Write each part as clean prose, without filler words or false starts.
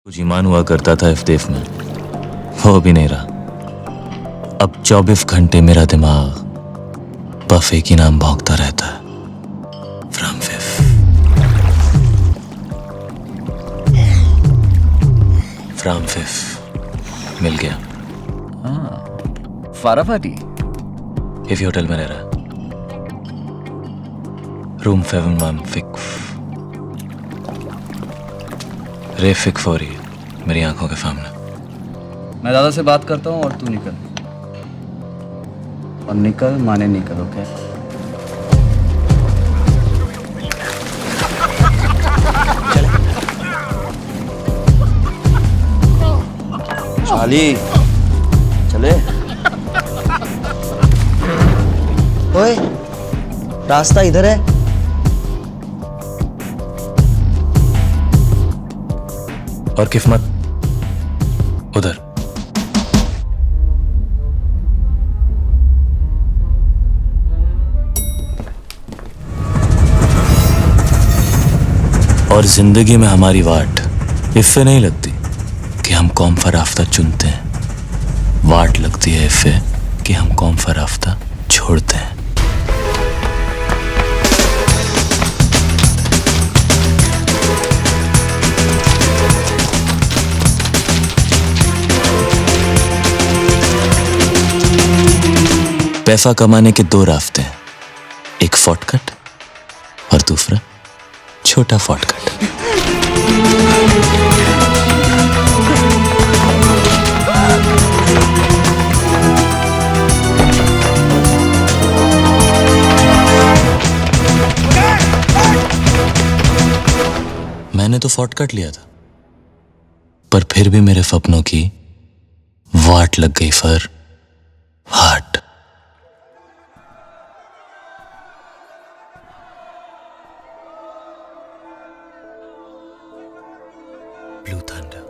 कुछ ईमान हुआ करता था इफ्तेफ में, वो भी नहीं रहा। अब 24 घंटे मेरा दिमाग बफे की नाम भौंकता रहता है। फ्रॉम फिफ, फ्रॉम फिफ मिल गया। फाराफाटी इफ होटल में रह रहा, रूम 7 फिक्स रे फिक फॉर यू, मेरी आंखों के सामने। मैं दादा से बात करता हूँ और तू निकल। और निकल माने निकल, ओके? चाली चले। ओए, रास्ता इधर है। और किस्मत उधर। और जिंदगी में हमारी वाट इससे नहीं लगती कि हम कौम फराफ्ता चुनते हैं, वाट लगती है इससे कि हम कौम फराफ्ता छोड़ते हैं। पैसा कमाने के दो रास्ते हैं, एक शॉर्टकट और दूसरा छोटा शॉर्टकट। मैंने तो शॉर्टकट लिया था, पर फिर भी मेरे सपनों की वाट लग गई फर हार्ट। Blue thunder.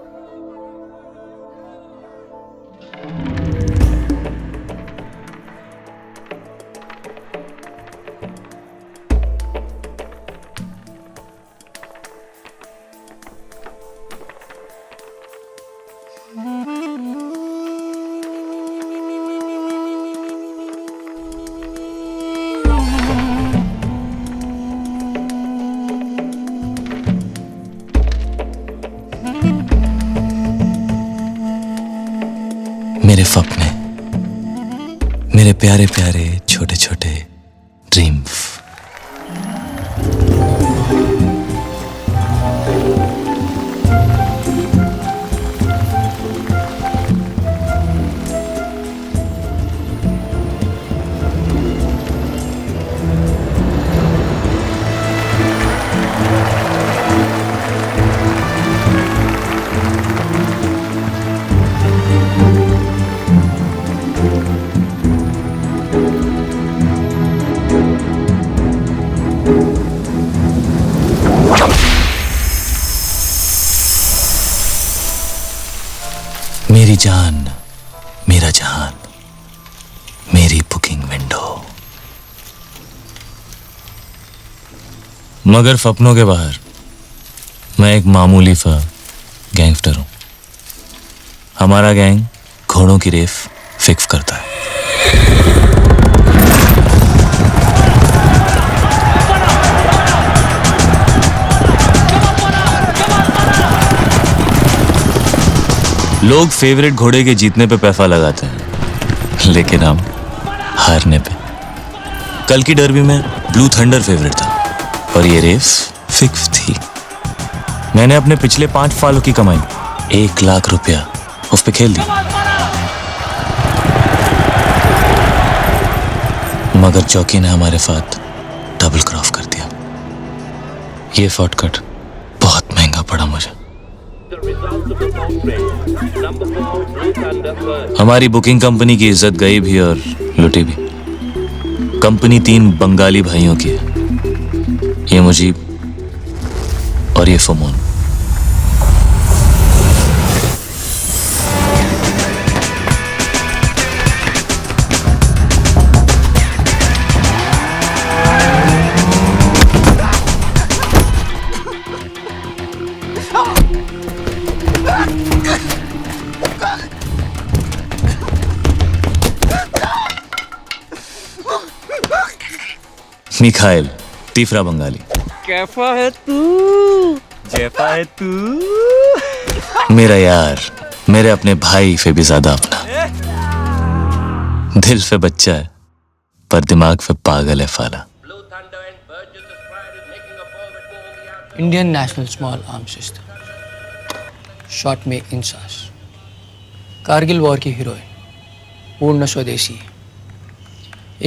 मेरे सपने, मेरे प्यारे प्यारे छोटे छोटे ड्रीम्स। मेरी जान, मेरा जहान, मेरी बुकिंग विंडो। मगर सपनों के बाहर मैं एक मामूली सा गैंगस्टर हूं। हमारा गैंग घोड़ों की रेस फिक्स करता है। लोग फेवरेट घोड़े के जीतने पे पैसा लगाते हैं, लेकिन हम हारने पे। कल की डर्बी में ब्लू थंडर फेवरेट था और ये रेस फिक्स थी। मैंने अपने पिछले 5 सालों की कमाई 1 लाख रुपया उस पे खेल दी। मगर चौकी ने हमारे साथ डबल क्रॉस कर दिया। ये शॉर्टकट बहुत महंगा पड़ा मुझे। हमारी बुकिंग कंपनी की इज्जत गई भी और लुटी भी। कंपनी 3 बंगाली भाइयों की है, ये मुजीब और ये फमोन। मिखाइल तीसरा बंगाली। कैफा है तू? जैफा है तू। मेरा यार, मेरे अपने भाई से भी ज्यादा अपना। दिल पे बच्चा है पर दिमाग पे पागल है फाला। Indian National Small Arms System, short में इंसास। कारगिल वॉर की हीरोइन, पूर्ण स्वदेशी,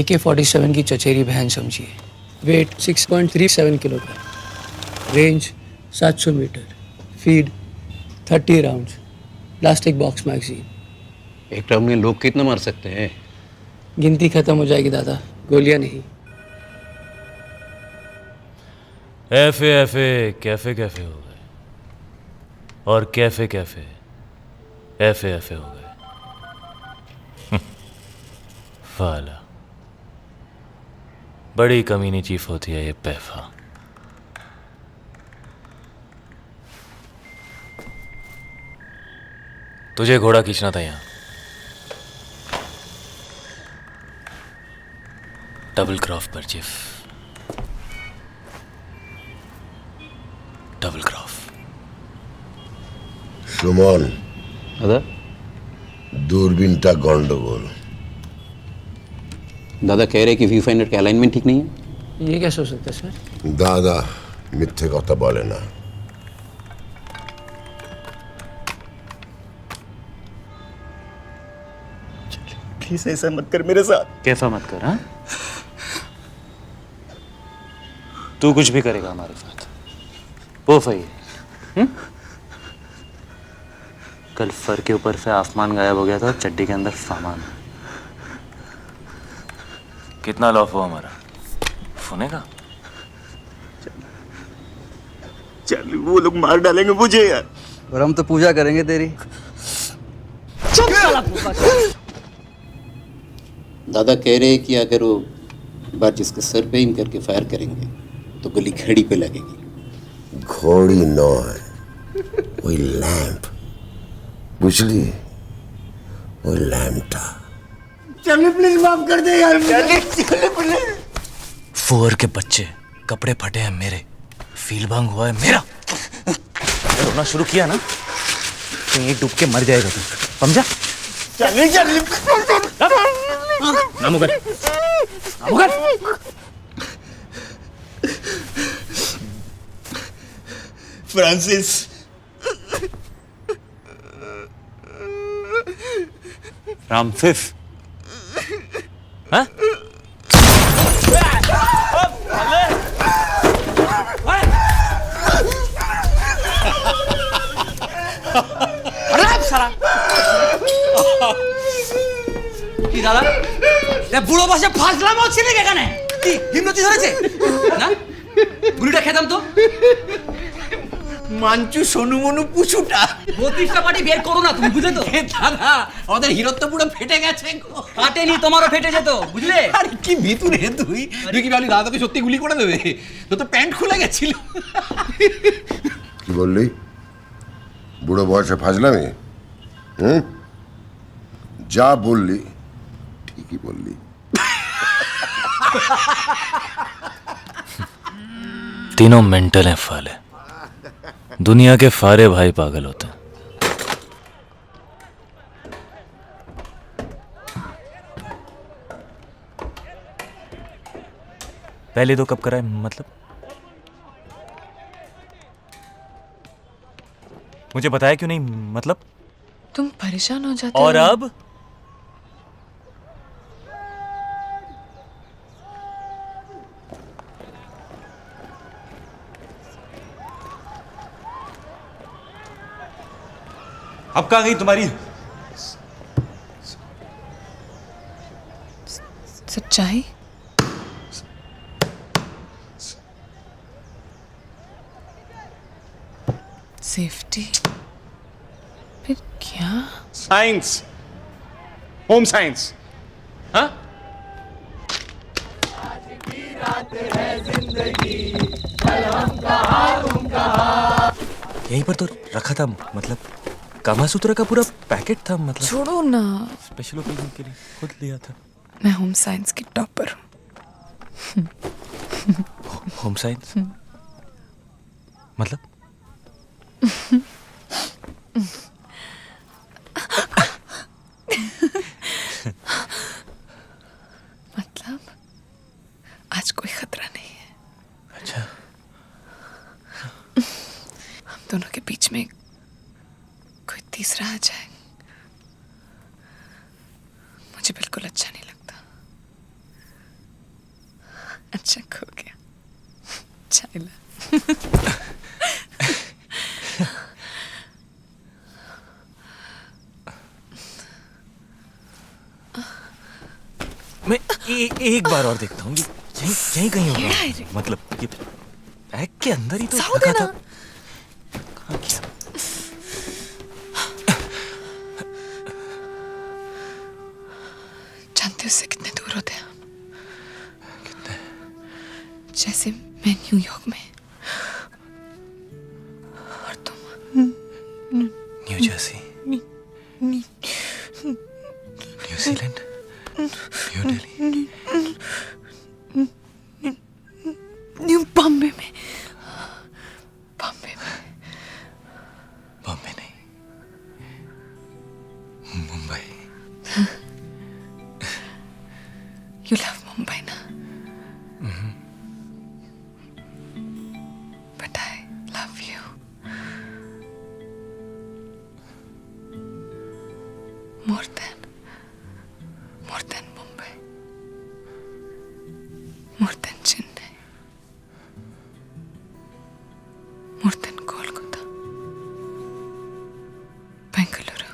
AK-47 की चचेरी बहन समझिए। Weight 6.37 kilogram, range 700 metre, feed 30 rounds, plastic box magazine. एक राउंड में लोग कितना मार सकते हैं? गिनती खत्म हो जाएगी दादा, गोलियां नहीं। एफे एफे कैफे कैफे हो गए और कैफे कैफे एफे एफे हो गए। फाला बड़ी कमीनी चीफ होती है ये पैफा। तुझे घोड़ा खींचना था यहां। डबल क्रॉफ पर चीफ, डबल क्रॉफ। সুমন दादा দূরবীনটা গন্ডগোল। दादा कह रहे कि व्यू फाइंडर का अलाइनमेंट ठीक नहीं है। ये कैसे हो सकता है सर? দাদা মিথ্যে কথা বলে না। प्लीज ऐसा मत कर मेरे साथ। कैफा मत कर। हाँ, तू कुछ भी करेगा हमारे साथ वो सही है। कल फर के ऊपर से आसमान गायब हो गया था, चड्डी के अंदर सामान। कितना लॉफ हुआ हमारा सोने का? चल वो लोग मार डालेंगे मुझे यार। और हम तो पूजा करेंगे तेरी। दादा कह रहे कि अगर वो बार जिसके सर पे एम करके फायर करेंगे तो गोली घड़ी पे लगेगी। ঘড়ি নয়, ওই ল্যাম্প, বুঝলি? ওই ল্যাম্পটা। फुअर के बच्चे, कपड़े फटे हैं मेरे, फील भांग हुआ है मेरा। रोना शुरू किया ना तो एक डूब के मर जाएगा तू, समझा? नामुगर फ्रांसिस रामफिफ। हाँ? কি দাদা বুড়ো বসে ফাজলাম হচ্ছে নাকি এখানে? কি হিমনতি ধরেছে না? গুলিটা খেতাম তো। মাঞ্চু সোনু মনু পুচুটা 32টা পার্টি বের করো না তুমি, বুঝলে তো? দাদা আমাদের হিরো তো পুরো ফেটে গেছে গো। কাটেনি, তোমারও ফেটে যেত, বুঝলে? আরে কি ভিতু রে তুই কি ভাবলি দাদাকে সত্যি গুলি করে দেবে? তো তো প্যান্ট খুলে গেছিল। কি বললি? বুড়ো বয়সে ফাজলামি? হুম, যা বললি ঠিকই বললি। तीनों मेंटल हैं फाले। दुनिया के सारे भाई पागल होते हैं। पहले तो कब कराए मतलब? मुझे बताया क्यों नहीं मतलब? तुम परेशान हो जाते और हो। अब कहाँ गई तुम्हारी सच्चाई? सेफ्टी? फिर क्या? Science, home science. हाँ, यहीं पर तो रखा था मतलब कामासूत्र का पूरा पैकेट था मतलब। छोड़ो ना, स्पेशल ओकेजन के लिए खुद लिया था। मैं होम साइंस की टॉपर हूँ। होम साइंस मतलब मतलब आज कोई खतरा नहीं है। अच्छा हम दोनों के बीच में कोई तीसरा आ जाए मुझे बिल्कुल अच्छा नहीं लगता। अच्छा खो गया चाइला। मैं एक बार और देखता हूँ, यहीं यहीं कहीं होगा। मतलब ये बैग के अंदर ही तो रखा था। कहाँ गया? जानते हो उससे कितने दूर होते हैं हम? कितने? जैसे मैं न्यूयॉर्क में और तुम new Jersey, New Zealand, new Delhi, new Bombay में। बॉम्बे में बॉम्बे नहीं, मुंबई। यू लव मुंबई ना? But I love you. More than Mumbai, more than Chennai, more than Kolkata, Bengaluru,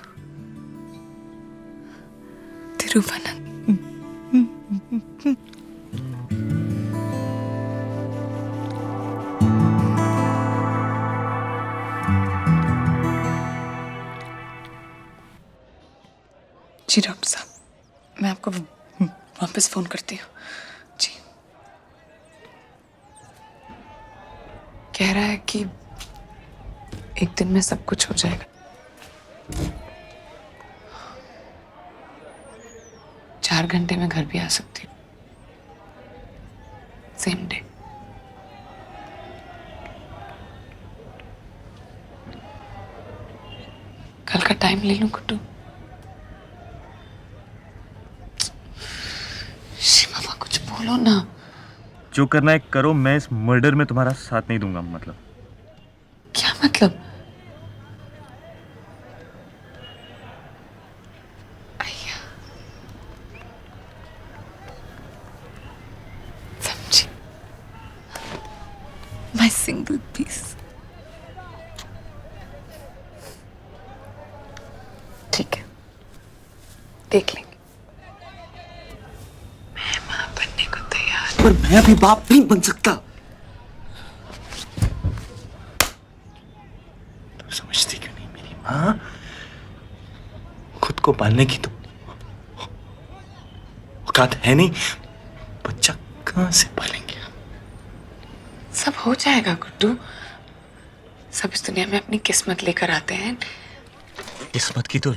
Thiruvananthapuram. जी डॉक्टर साहब, मैं आपको वापस फोन करती हूँ। जी कह रहा है कि एक दिन में सब कुछ हो जाएगा। 4 घंटे में घर भी आ सकती हूँ, सेम डे। कल का टाइम ले लूं कुट्टू? बाबा कुछ बोलो ना। जो करना है करो, मैं इस मर्डर में तुम्हारा साथ नहीं दूंगा। मतलब क्या मतलब? अय्या, समझी। My single piece. ठीक है, देख लेंगे। मैं मां बनने को तैयार। पर मैं अभी बाप नहीं बन सकता। तू समझती क्यों नहीं? मेरी माँ खुद को पालने की तो औकात है नहीं, बच्चा कहाँ से पालेंगे? सब हो जाएगा गुड्डू। सब इस दुनिया में अपनी किस्मत लेकर आते हैं। किस्मत की तो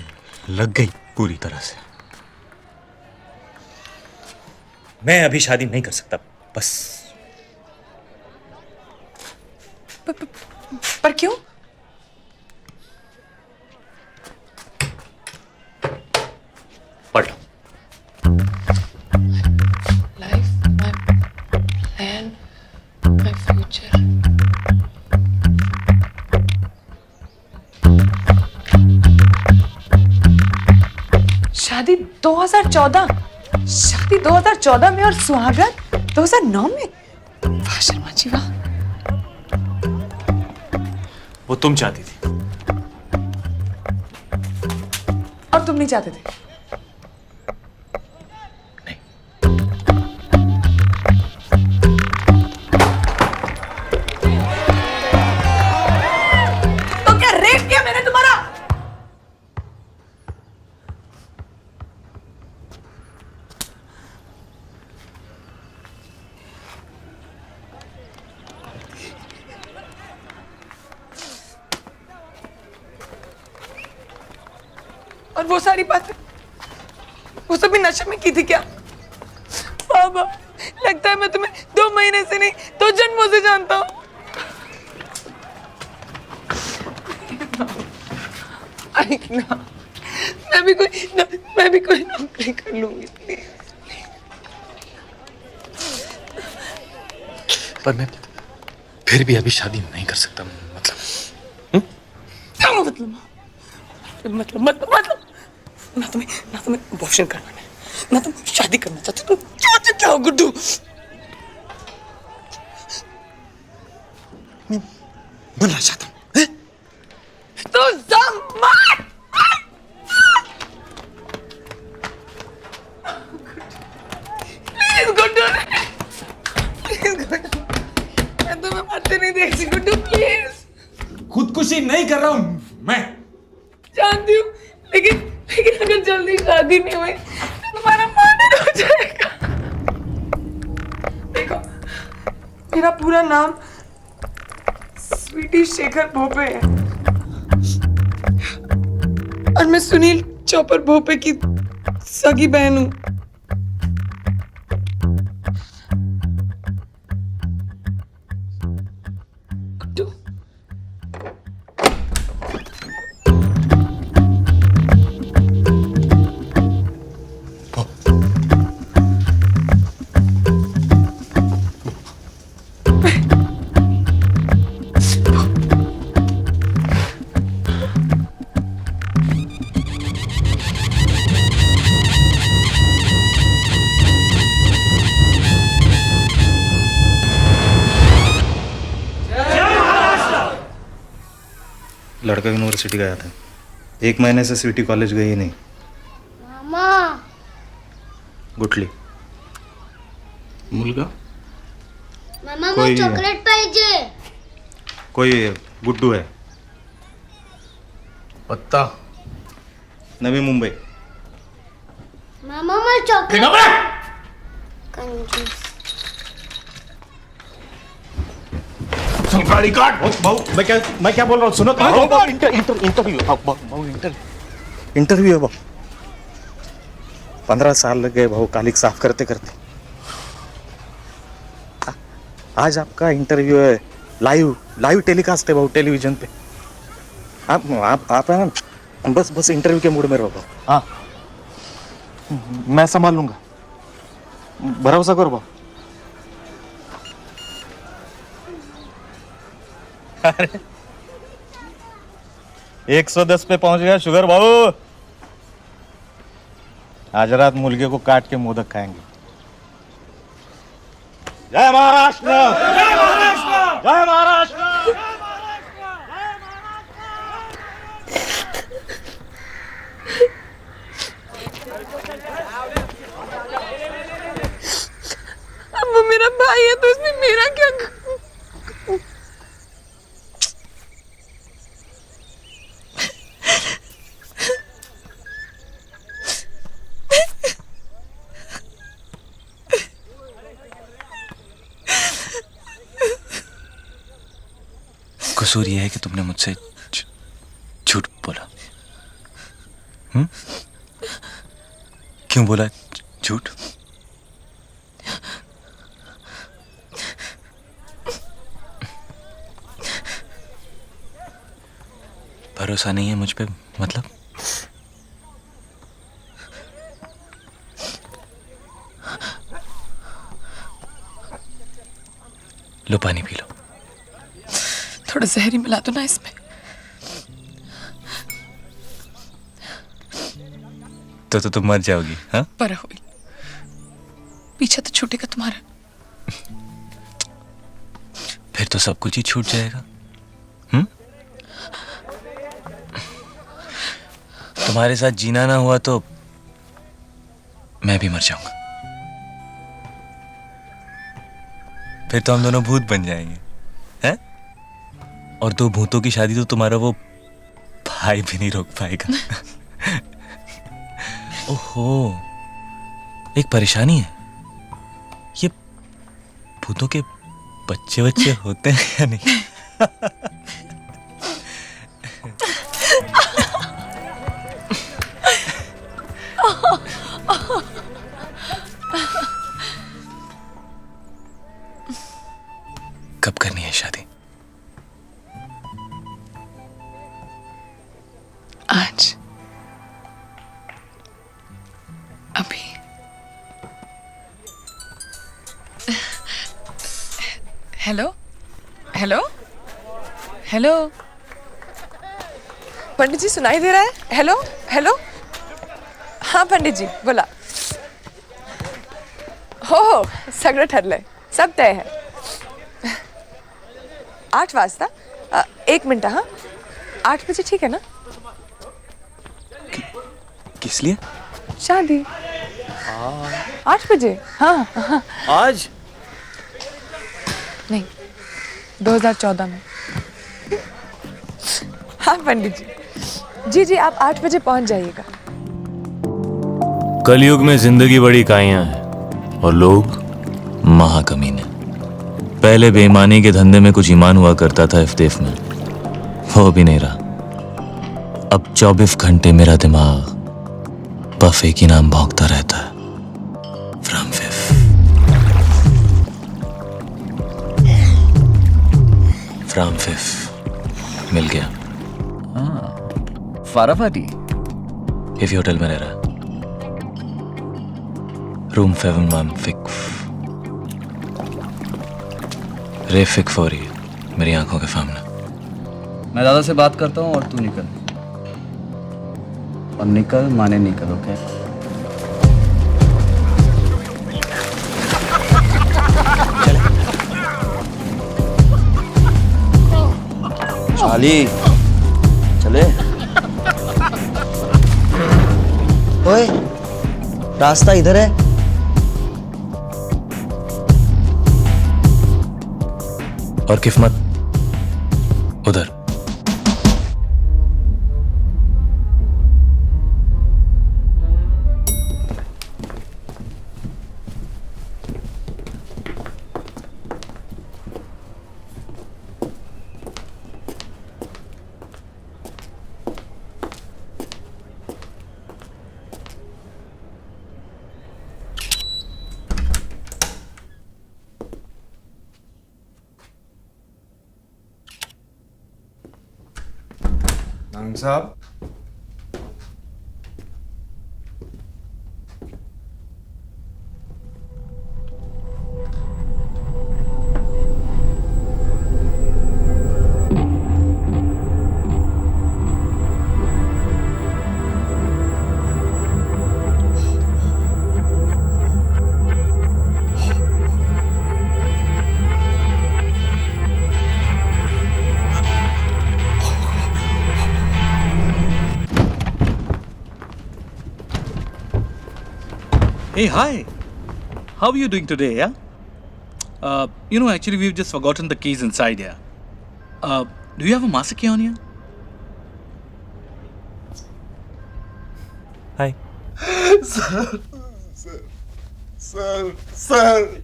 लग गई पूरी तरह से। मैं अभी शादी नहीं कर सकता, बस। पर क्यों? पढ़ लो। Life, my plan, my future. शादी 2014, शादी 2014 में और सुहागन 2009 में। वाह शर्मा जी वाह। वो तुम चाहती थी। और तुम नहीं चाहते थे? नहीं। तो क्या रेप किया मैंने तुम्हारा? और वो सारी बातें वो सब भी नशे में की थी क्या? बाबा लगता है मैं तुम्हें 2 महीने से नहीं 2 जन्मों से जानता हूँ। मैं भी कोई नौकरी कर लूंगी प्लीज। पर मैं फिर भी अभी शादी नहीं कर सकता, मतलब क्या मतलब ना तुम्हें अबॉर्शन करना है, ना तुम शादी करना चाहते, तुम क्या चाहते हो गुड्डू? मैं बनना चाहता हूँ। तो सम्मान प्लीज गुड्डू, मैं तुम्हें मरते नहीं देखती गुड्डू, प्लीज। खुदकुशी नहीं कर रहा हूँ मैं। जानती हूँ, लेकिन अगर जल्दी शादी नहीं हुई तो तुम्हारा मर्डर हो जाएगा। देखो, मेरा पूरा नाम स्वीटी शेखर भोपे है और मैं सुनील चौपर भोपे की सगी बहन हूँ। लड़का यूनिवर्सिटी गया था, 1 महीने से स्वीटी कॉलेज गई नहीं। मामा गुटली मुलगा मामा कोई- मला चॉकलेट पाहिजे। कोई गुड्डू है, पत्ता नवी मुंबई। मामा मला चॉकलेट कंजूस। गाड़ी काट। भाऊ मैं क्या बोल रहा हूँ सुनो तो। इंटरव्यू है भाऊ। 15 साल लग गए भाऊ कालिक साफ करते करते। आज आपका इंटरव्यू है, लाइव टेलीकास्ट है भाऊ टेलीविजन पे। आप है ना, बस इंटरव्यू के मूड में रहो भाऊ। हाँ मैं संभाल लूंगा, भरोसा करो भाऊ। 110 पे पहुंच गया शुगर बाबू। आज रात मुर्गे को काट के मोदक खाएंगे। जय महाराष्ट्र, जय महाराष्ट्र, जय महाराष्ट्र। अब वो मेरा भाई है तो इसमें मेरा क्या? कसूर यह है कि तुमने मुझसे झूठ बोला। क्यों बोला झूठ? भरोसा नहीं है मुझ पे, मतलब? लो पानी पी लो। थोड़ा जहर ही मिला दो ना इसमें। तो तुम मर जाओगी? हाँ, पर हुई पीछा तो छूटेगा तुम्हारा। फिर तो सब कुछ ही छूट जाएगा। तुम्हारे साथ जीना ना हुआ तो मैं भी मर जाऊंगा। फिर तो हम दोनों भूत बन जाएंगे, हैं? और 2 भूतों की शादी तो तुम्हारा वो भाई भी नहीं रोक पाएगा। ओहो, एक परेशानी है। ये भूतों के बच्चे होते हैं या नहीं? आज अभी हेलो हेलो हेलो पंडित जी सुनाई दे रहा है? हेलो हेलो हाँ पंडित जी बोला. हो सगळं ठरलंय, सब तय है. 8 वाजता 1 मिनट. हाँ 8 बजे ठीक है ना? किस लिए? शादी 8 बजे. हाँ हाँ आज नहीं 2014 में. हाँ पंडित जी जी आप 8 बजे पहुंच जाइएगा. कलयुग में जिंदगी बड़ी काइयां हैं और लोग महाकमीने. पहले बेईमानी के धंधे में कुछ ईमान हुआ करता था इफ्तेफ में, वो भी नहीं रहा. अब 24 घंटे मेरा दिमाग बफे की नाम भौंकता रहता है. फ्रॉम फिफ मिल गया. फाराफाटी. इफ होटल में रह रहा है. रूम 716. रे फिक फॉर यू, मेरी आंखों के सामने. मैं दादा से बात करता हूँ और तू निकल. और निकल माने निकल. ओके चाली चले. ओए रास्ता इधर है. और किस्मत उधर. साहब Hey, hi. How are you doing today, yeah? Actually, we've just forgotten the keys inside here. Do you have a master key on you? Hi. Sir,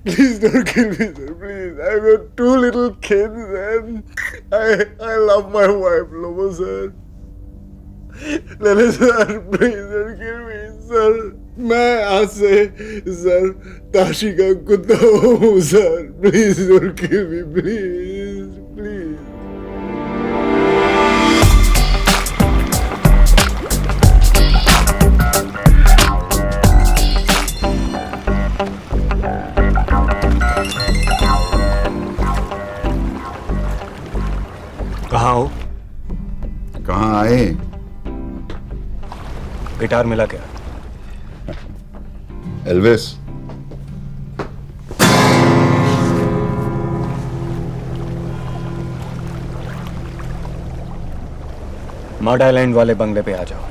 please don't kill me, sir, please. I've got 2 little kids and I love my wife, Lobo, sir. Lele, sir, please don't kill me, sir. मैं आज से sir Tashi का कुत्ता हूँ sir. Please don't kill me, please please. कहाँ हो? कहाँ आए? गिटार मिला क्या? एल्विस. मड आइलैंड वाले बंगले पे आ जाओ.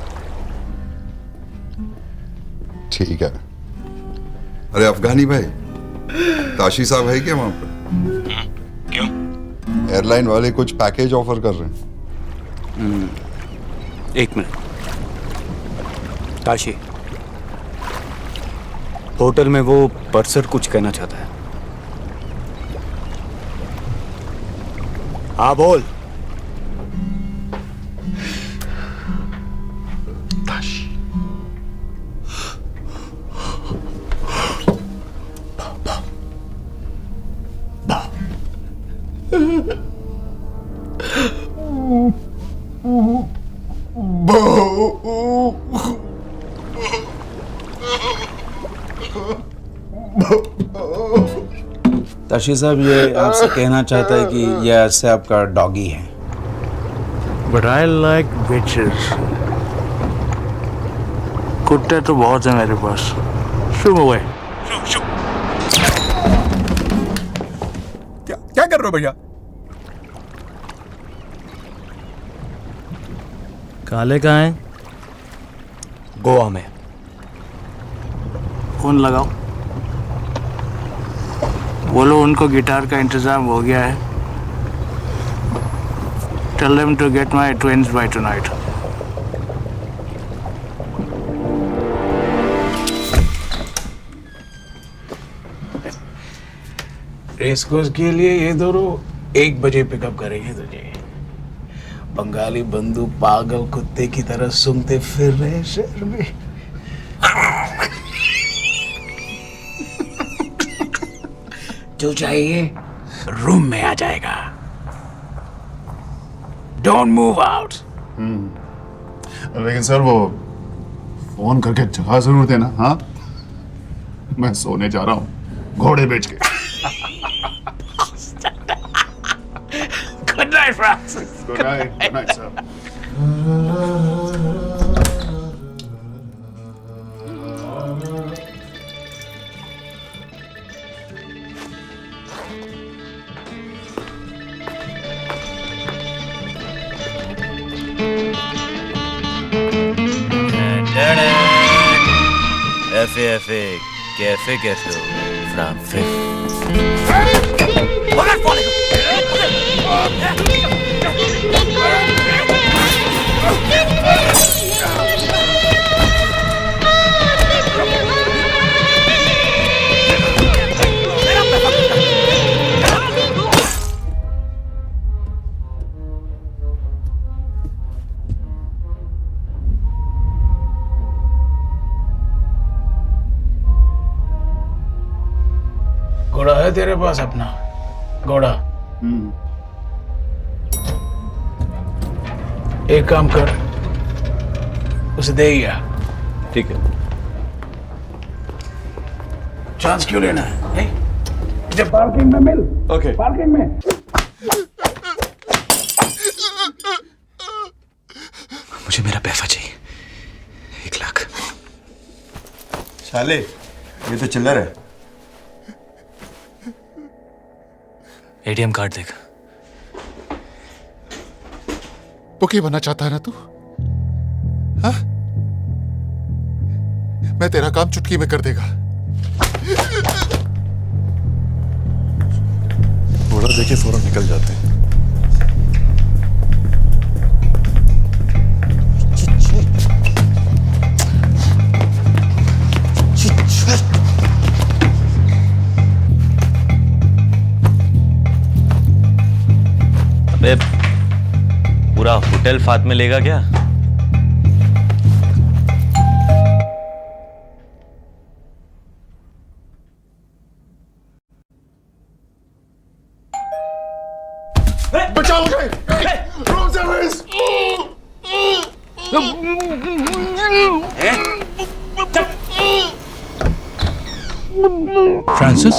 ठीक है. अरे अफगानी भाई, ताशी साहब है क्या वहां पर? क्यों? एयरलाइन वाले कुछ पैकेज ऑफर कर रहे हैं. 1 मिनट. ताशी, होटल में वो पर्सर कुछ कहना चाहता है. हाँ बोल. बहुत ताशी साहब ये आपसे कहना चाहता है कि ये आज से आपका डॉगी है। But I like bitches. कुत्ते तो बहुत है मेरे पास। शुभ हुए। क्या कर रहे हो भैया? काले कहाँ हैं? गोवा में। फोन लगाओ, बोलो उनको गिटार का इंतजाम हो गया है। Tell them to get my twins by tonight. Race course के लिए ये दोनों 1 बजे पिकअप करेंगे तुझे। बंगाली बंदू पागल कुत्ते की तरह सूंघते फिर रहे शहर में। जो चाहिए रूम में आ जाएगा। Don't move out. लेकिन सर वो फोन करके जगह जरूर देना। हाँ, मैं सोने जा रहा हूँ घोड़े बेच के। Good night Francis. Good night sir. FA cafe cafe from घोड़ा है तेरे पास अपना? घोड़ा? एक काम कर, उसे दे ही आ। ठीक है। चांस क्यों लेना है? मुझे पार्किंग में मिल। ओके। पार्किंग में। मुझे मेरा पैसा चाहिए, 1 लाख। साले ये तो चिल्लर है। ATM कार्ड देगा। पुकी बनना चाहता है ना तू? हाँ? मैं तेरा काम चुटकी में कर देगा। घोड़ा देखे फौरन निकल जाते हैं। अबे पूरा होटल फात में लेगा क्या? बचाओ मुझे! Room service! फ्रांसिस?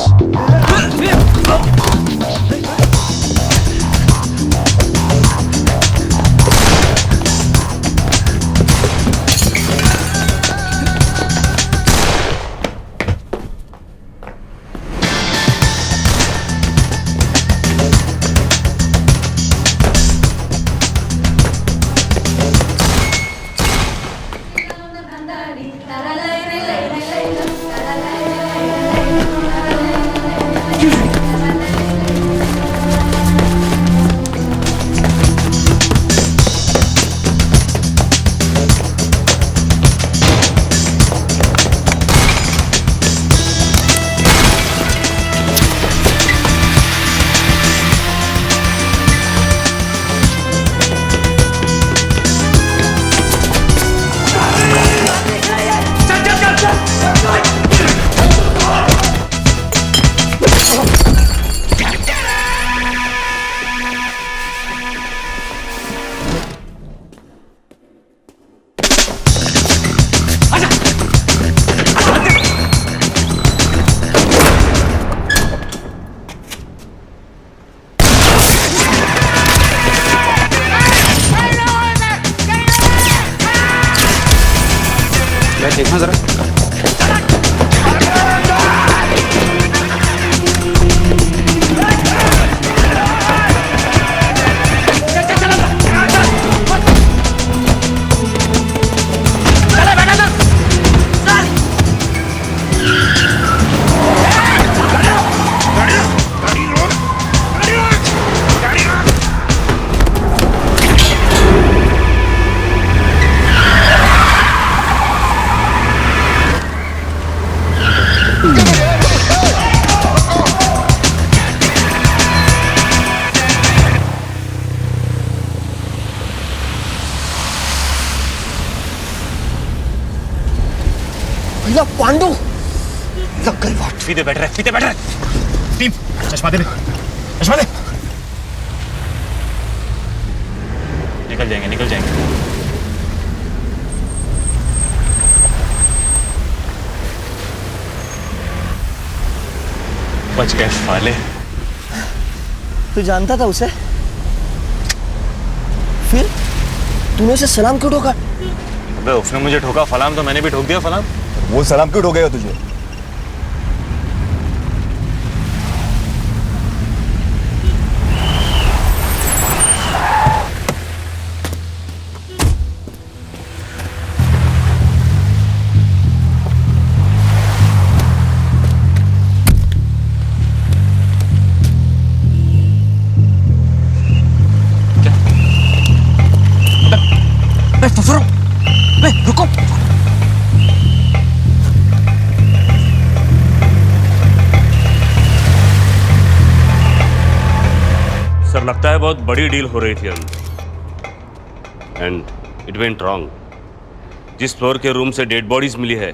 देखना जरा। भैया पांडु लग गई बात। फीते बैठ रहे टीम चश्मा दे निकल जाएंगे बच गए साले। तू जानता था उसे? फिर तूने उसे सलाम क्यों ठोका? अबे उसने मुझे ठोका फलाम तो मैंने भी ठोक दिया फलाम। वो सलाम क्यों ठोकेगा तुझे? रुको। सर लगता है बहुत बड़ी डील हो रही थी अंदर एंड इट वेंट रॉन्ग। जिस फ्लोर के रूम से डेड बॉडीज मिली है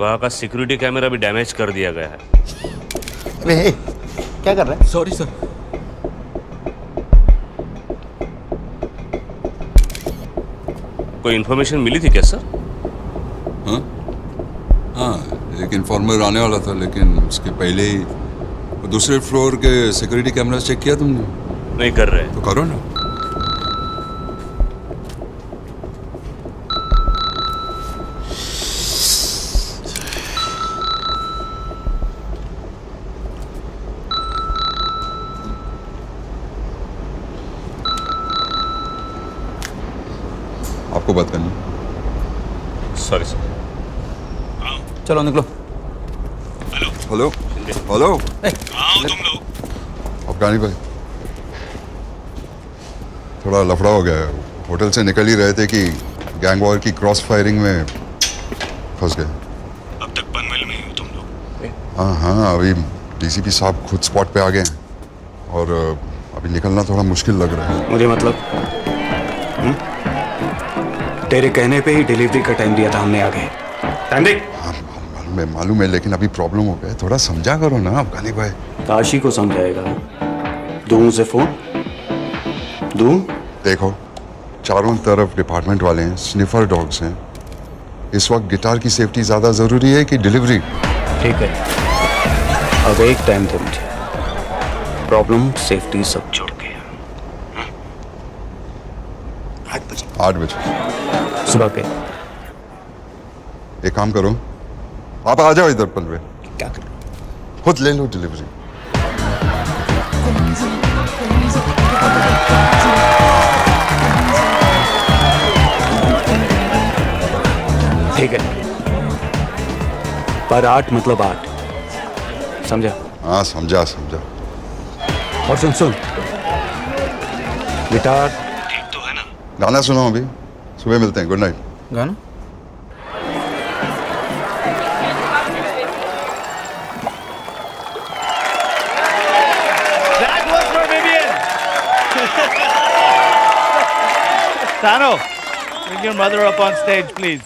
वहां का सिक्योरिटी कैमरा भी डैमेज कर दिया गया है। क्या कर रहा है? Sorry sir. कोई इन्फॉर्मेशन मिली थी क्या सर? हाँ, एक इन्फॉर्मर आने वाला था, लेकिन उसके पहले ही दूसरे फ्लोर के सिक्योरिटी कैमरा चेक किया तुमने? नहीं कर रहे। तो करो ना। आपको बात करनी। Sorry sir. चलो निकलो। हेलो हेलो तुम लोग अफगानी भाई, थोड़ा लफड़ा हो गया है। होटल से निकल ही रहे थे कि गैंग वॉर की क्रॉस फायरिंग में फंस गए। अब तक पनवेल में ही हो तुम लोग? हाँ, अभी डीसीपी साहब खुद स्पॉट पे आ गए हैं और अभी निकलना थोड़ा मुश्किल लग रहा है। मुझे मतलब तेरे कहने पे ही डिलीवरी का टाइम दिया था हमने आगे। टाइम देख। हाँ, मालूम है, लेकिन अभी प्रॉब्लम हो गया। थोड़ा समझा करो ना अफगानी भाई। काशी को समझाएगा। दूं उसे फोन? दूं? देखो, चारों तरफ डिपार्टमेंट वाले हैं, स्निफर डॉग्स हैं। इस वक्त गिटार की सेफ्टी ज्यादा जरूरी है कि डिलीवरी? ठीक है, अब एक टाइम दे मुझे। प्रॉब्लम सेफ्टी सब छोड़ के 8 बजे सुबह के। एक काम करो, आप आ जाओ इधर पनवे। क्या करूं? खुद ले लो डिलीवरी। ठीक है, पर 8 मतलब 8, समझा? हाँ, समझा। और सुन, गिटार ठीक तो है ना? गाना सुनो, अभी सुबह मिलते हैं। Good night. गाना? Tano, bring your mother up on stage, please.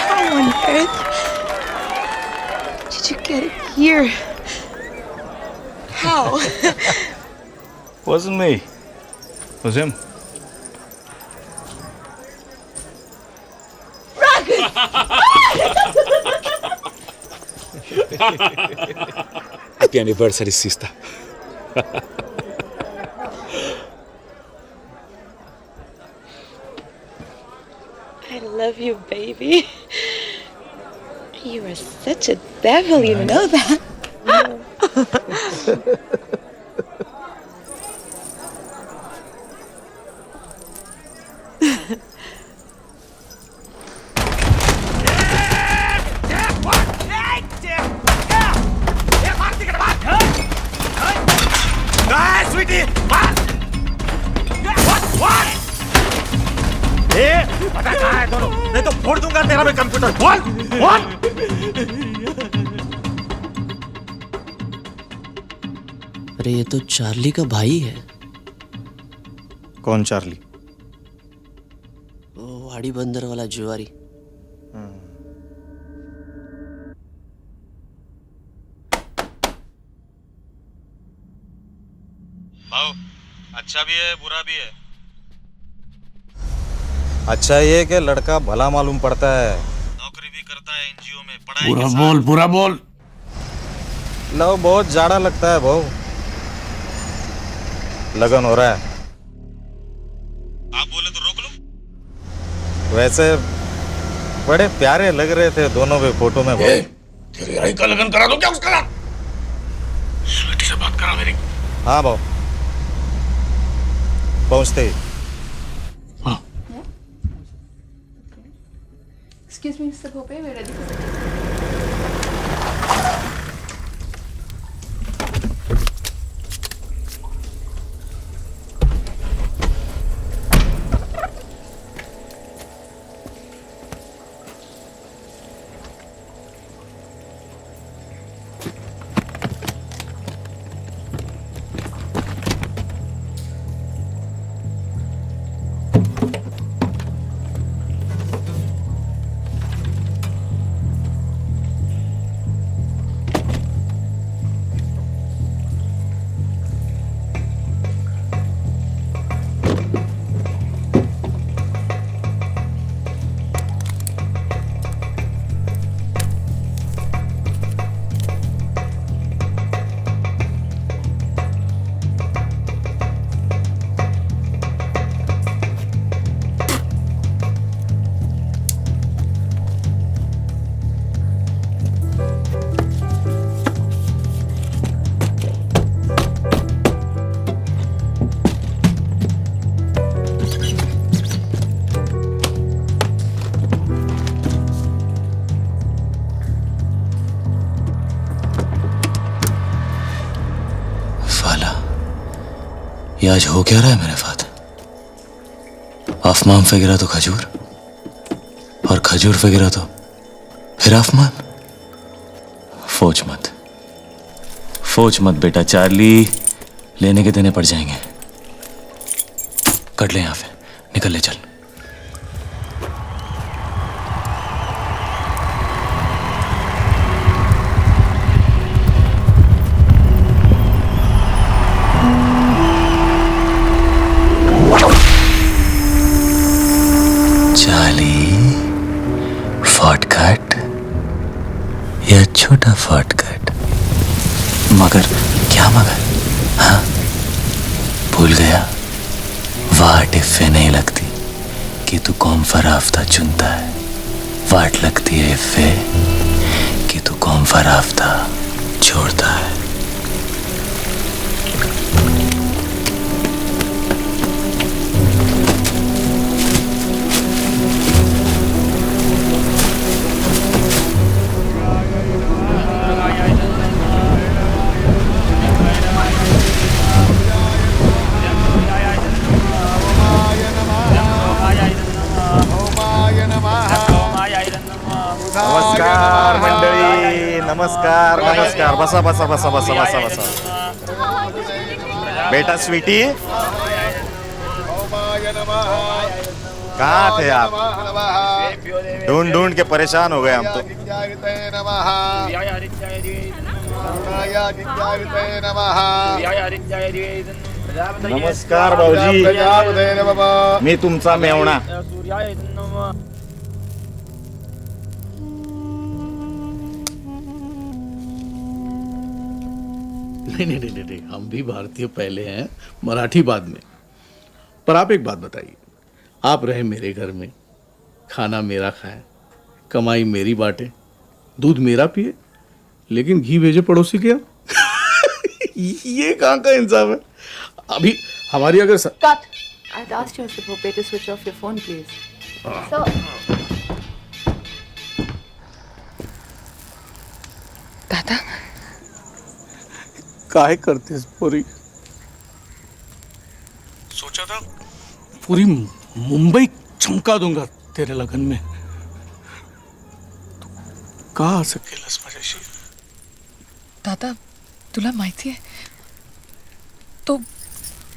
How on earth did you get it here? How? Wasn't me. It was him. Happy anniversary, sister. I love you, baby. You are such a devil, you know that. नहीं तो फोड़ दूंगा तेरा मैं computer. बोल बोल। अरे ये तो चार्ली का भाई है। कौन चार्ली? वो वाड़ी बंदर वाला जुआरी। भाव अच्छा भी है बुरा भी है। अच्छा ये कि लड़का भला मालूम पड़ता है, नौकरी भी करता है एनजीओ में, पढ़ाई पूरा बोल, पूरा बोल। लव बहुत जाड़ा लगता है भाव। लगन हो रहा है। आप बोले तो रोक लो। वैसे बड़े प्यारे लग रहे थे दोनों भी फोटो में भाव। तेरी आई का लगन करा दो क्या उसका? बेटी से बात करा मेरी। हाँ भाव पहुंचते ही। Excuse me, Mr. Bhope, we're ready for ये आज हो क्या रहा है मेरे साथ? आसमान पे गिरा तो खजूर, और खजूर पे गिरा तो फिर आसमान। फोच मत बेटा, चार्ली लेने के देने पड़ जाएंगे। कट ले यहाँ से, निकल ले चल। शॉर्टकट या छोटा शॉर्टकट? मगर क्या मगर? हाँ भूल गया? वाट इफ़े नहीं लगती कि तू कौन सा रास्ता चुनता है, वाट लगती है इफ़े कि तू कौन सा रास्ता छोड़ता है। नमस्कार मंडळी, नमस्कार नमस्कार। बसा बसा बसा बसा बसा बसा। बेटा स्वीटी, कहाँ थे आप? ढूंढ ढूंढ के परेशान हो गए हम तो। नमस्कार भाऊजी, मी तुमचा मेवणा। नहीं, हम भी भारतीय पहले हैं, मराठी बाद में। पर आप एक बात बताइए, आप रहे मेरे घर में, खाना मेरा खाए, कमाई मेरी बांटे, दूध मेरा पिए, लेकिन घी भेजे पड़ोसी के यहाँ। ये कहाँ का इंसाफ है? अभी हमारी अगर Cut. I'd asked you, Mr. Pope, to switch off your phone, please. So, दादा काय करतेस पूरी? सोचा था पूरी मुंबई चमका दूंगा तेरे लगन में। तू का असं केलंस माझ्याशी? दादा तुला माहिती आहे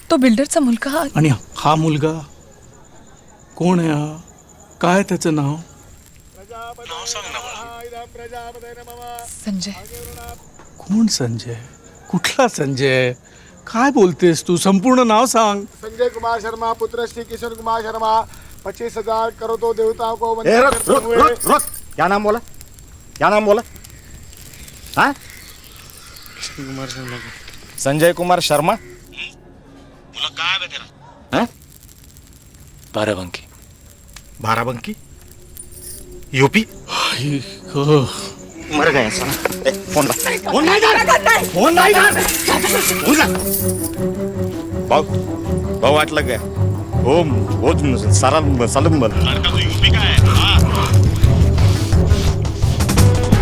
तो बिल्डरचा मुलगा आणि हा मुलगा कोण आहे? हा काय त्याचं नाव? नाव सांग ना मला. संजय कोण संजय? कुठला संजय? काय बोलतेस तू? संपूर्ण नाव सांग. संजय कुमार शर्मा, पुत्र श्री किशन कुमार शर्मा, 25,000 करोड़ों देवताओं को ए, रुक। क्या नाम बोला? क्या नाम बोला? हाँ? संजय कुमार शर्मा? तुला काय आहे तेरा? हाँ? बाराबंकी. बाराबंकी? यूपी? मर गया साला. फोन ला. फोन नाही कर. फोन नाही कर. फोन ला. भाऊ वाटलं काय? वो सारा सलम बन. यूपी का है?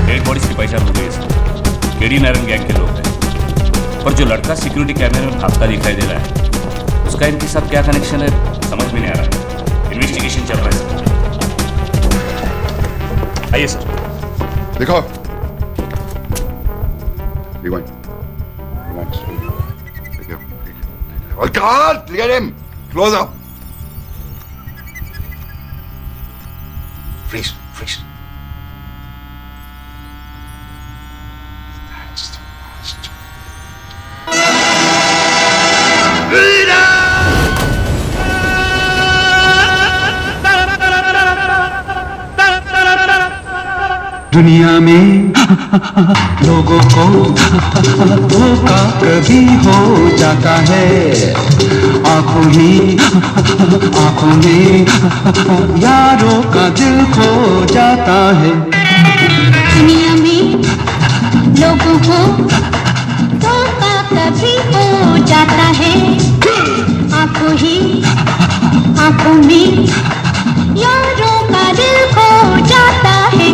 डेड बॉडीज की पहचान हो गई. केडी नारायण गैंग के लोग हैं, पर जो लड़का सिक्योरिटी कैमरे में भागता दिखाई दे रहा है, उसका इनके साथ क्या कनेक्शन है समझ में नहीं आ रहा. इन्वेस्टिगेशन चल रहा है. आइए सर. देखो Oh God! Look at him! Close up! Freeze! दुनिया में लोगों को धोखा कभी हो जाता है. आंखों में यारों का दिल खो जाता है. दुनिया में लोगों को धोखा कभी हो जाता है. आंखों में यारों का दिल खो जाता है.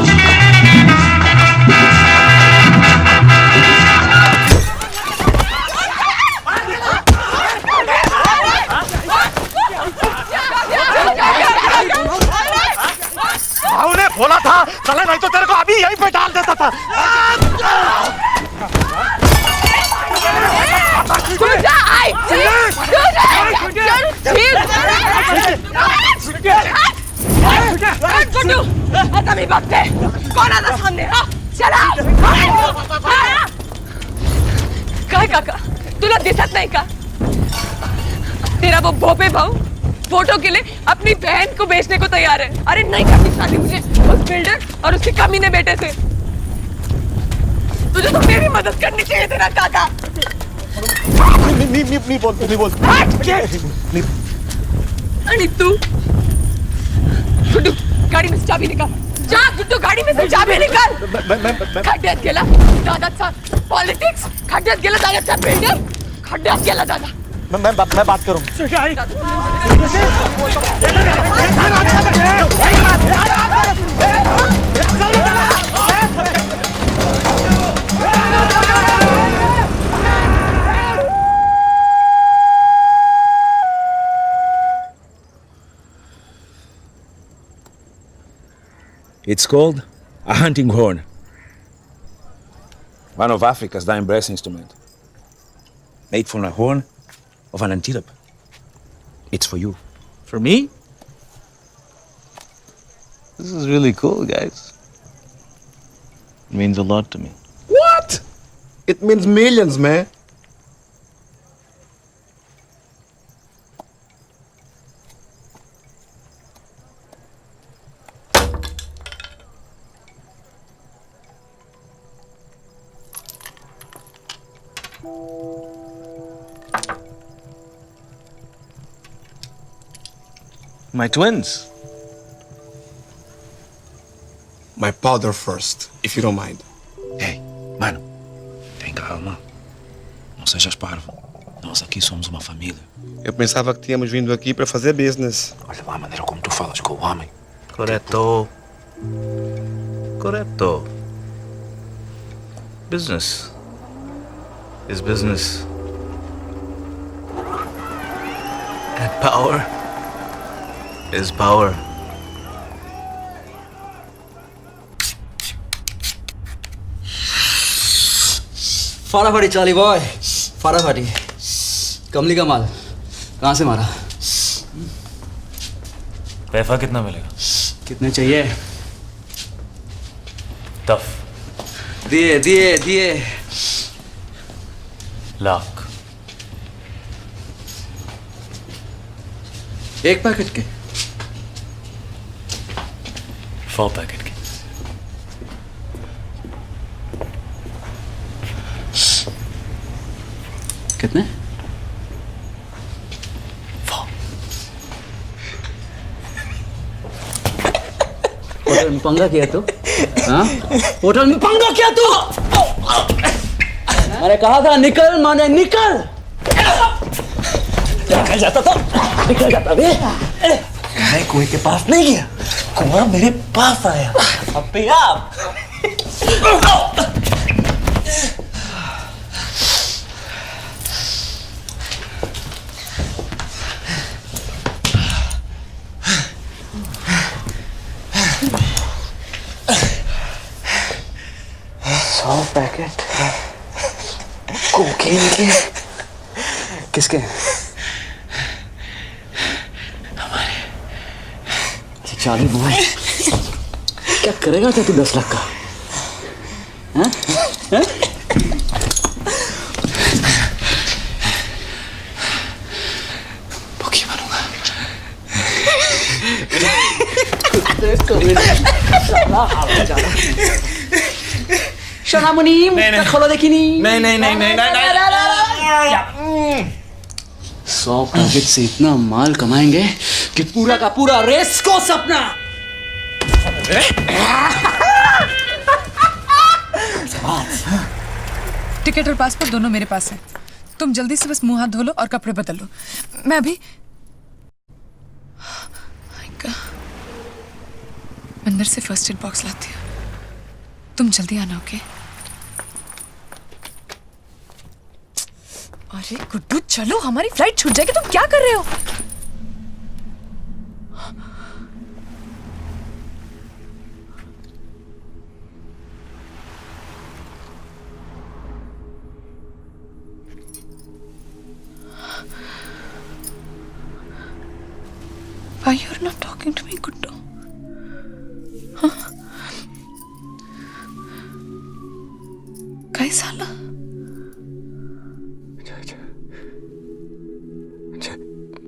भाऊ ने बोला था चला नहीं तो तेरे को अभी यहीं पे डाल देता था. आता मी बघते कोणाचा सामने. चला. काय काका तुला दिसत नहीं का? तेरा वो भोपे भाऊ फोटो के लिए अपनी बहन को बेचने को तैयार है. अरे नहीं करनी शादी मुझे उस बिल्डर और उसके कमीने बेटे से. तुझे तो मेरी मदद करनी चाहिए तेरा काका. नहीं बोल. आणि तू गुड्डू गाडी में से चाबी निकाल. जा गुड्डू गाडी में से चाबी निकाल. खड्ड्यात गेला दादाचा पॉलिटिक्स. खड्ड्यात गेला दादाचा बिल्डर. खड्ड्यात गेला दादा. मैं बात करूं. It's called a hunting horn. One of Africa's dying brass instrument. Made from a horn of an antelope. It's for you. For me? This is really cool, guys. It means a lot to me. What? It means millions, man. My twins. My powder first, if you don't mind. Ei, mano, tem calma. Não sejas parvo. Nós aqui somos uma família. Eu pensava que tínhamos vindo aqui para fazer business. Olha lá a maneira como tu falas com o homem. Corretto. Corretto. Business is business. And power is power. फटाफटी चाली boy, फटाफटी। कमली का माल कहाँ से मारा? पैसा कितना मिलेगा? कितने चाहिए? टफ। दिए दिए दिए। लाख। एक पैकेट के? 4 पैकेट के। कितने? 4। होटल में पंगा किया तू? हाँ? होटल में पंगा किया तू? मैंने कहा था निकल, माने निकल। निकल जाता था, निकल जाता बे। मैं कुएं के पास नहीं गया, कुआं मेरे पास आया। अपने आप। पैकेट कोकीन के? किसके? हमारे। चाली बॉय, क्या करेगा क्या तू 10 लाख का? हैं? हैं? भूखी बनूंगा। शोना मुनीम, खोलो देखिनी। नहीं। 100 पैकेट से इतना माल कमाएंगे कि पूरा का पूरा रेस को सपना। टिकट और पासपोर्ट दोनों मेरे पास है। तुम जल्दी से बस मुंह हाथ धो लो और कपड़े बदल लो। मैं अभी अंदर से फर्स्ट एड बॉक्स लाती हूँ। तुम जल्दी आना, ओके? अरे गुड्डू चलो, हमारी फ्लाइट छूट जाएगी। तुम क्या कर रहे हो? Why you're not talking to me, Guddu? Huh? कैसा ला?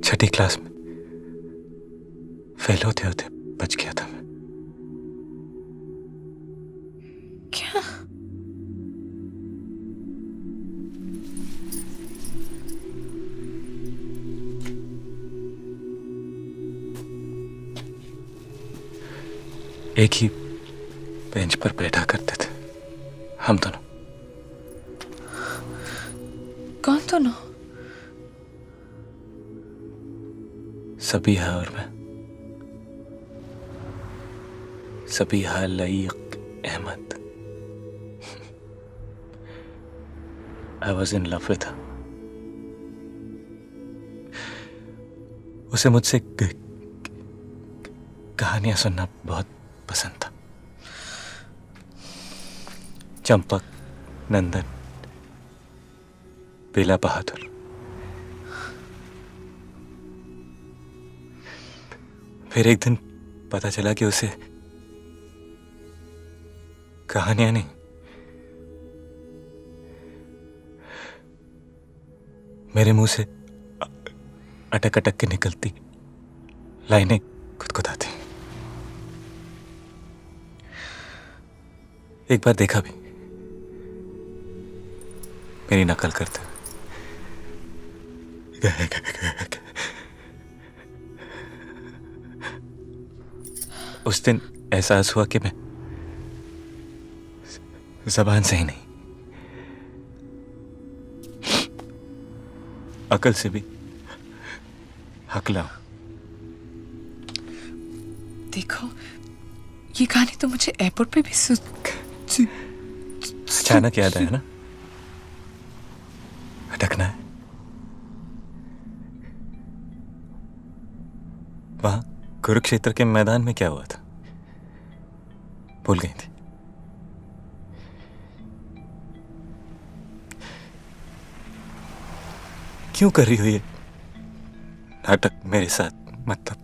छठी क्लास में फेल होते होते बच गया था मैं। क्या? एक ही बेंच पर बैठा करते थे हम दोनों। कौन दोनों? सबीहा और मैं। Sabiha Laeeq Ahmad. I was in love with her. उसे मुझसे कहानियां सुनना बहुत पसंद था। चंपक, नंदन, बेला बहादुर। फिर एक दिन पता चला कि उसे कहानियां नहीं, मेरे मुंह से अटक अटक के निकलती लाइनें खुदखुदाती। एक बार देखा भी, मेरी नकल करते। उस दिन एहसास हुआ कि मैं जबान से ही नहीं, अकल से भी हकला हूं। देखो, ये गाने तो मुझे एयरपोर्ट पे भी अचानक याद आया ना, अटकना है। वहां कुरुक्षेत्र के मैदान में क्या हुआ था, भूल गई थी। क्यों कर रही हो ये नाटक मेरे साथ? मतलब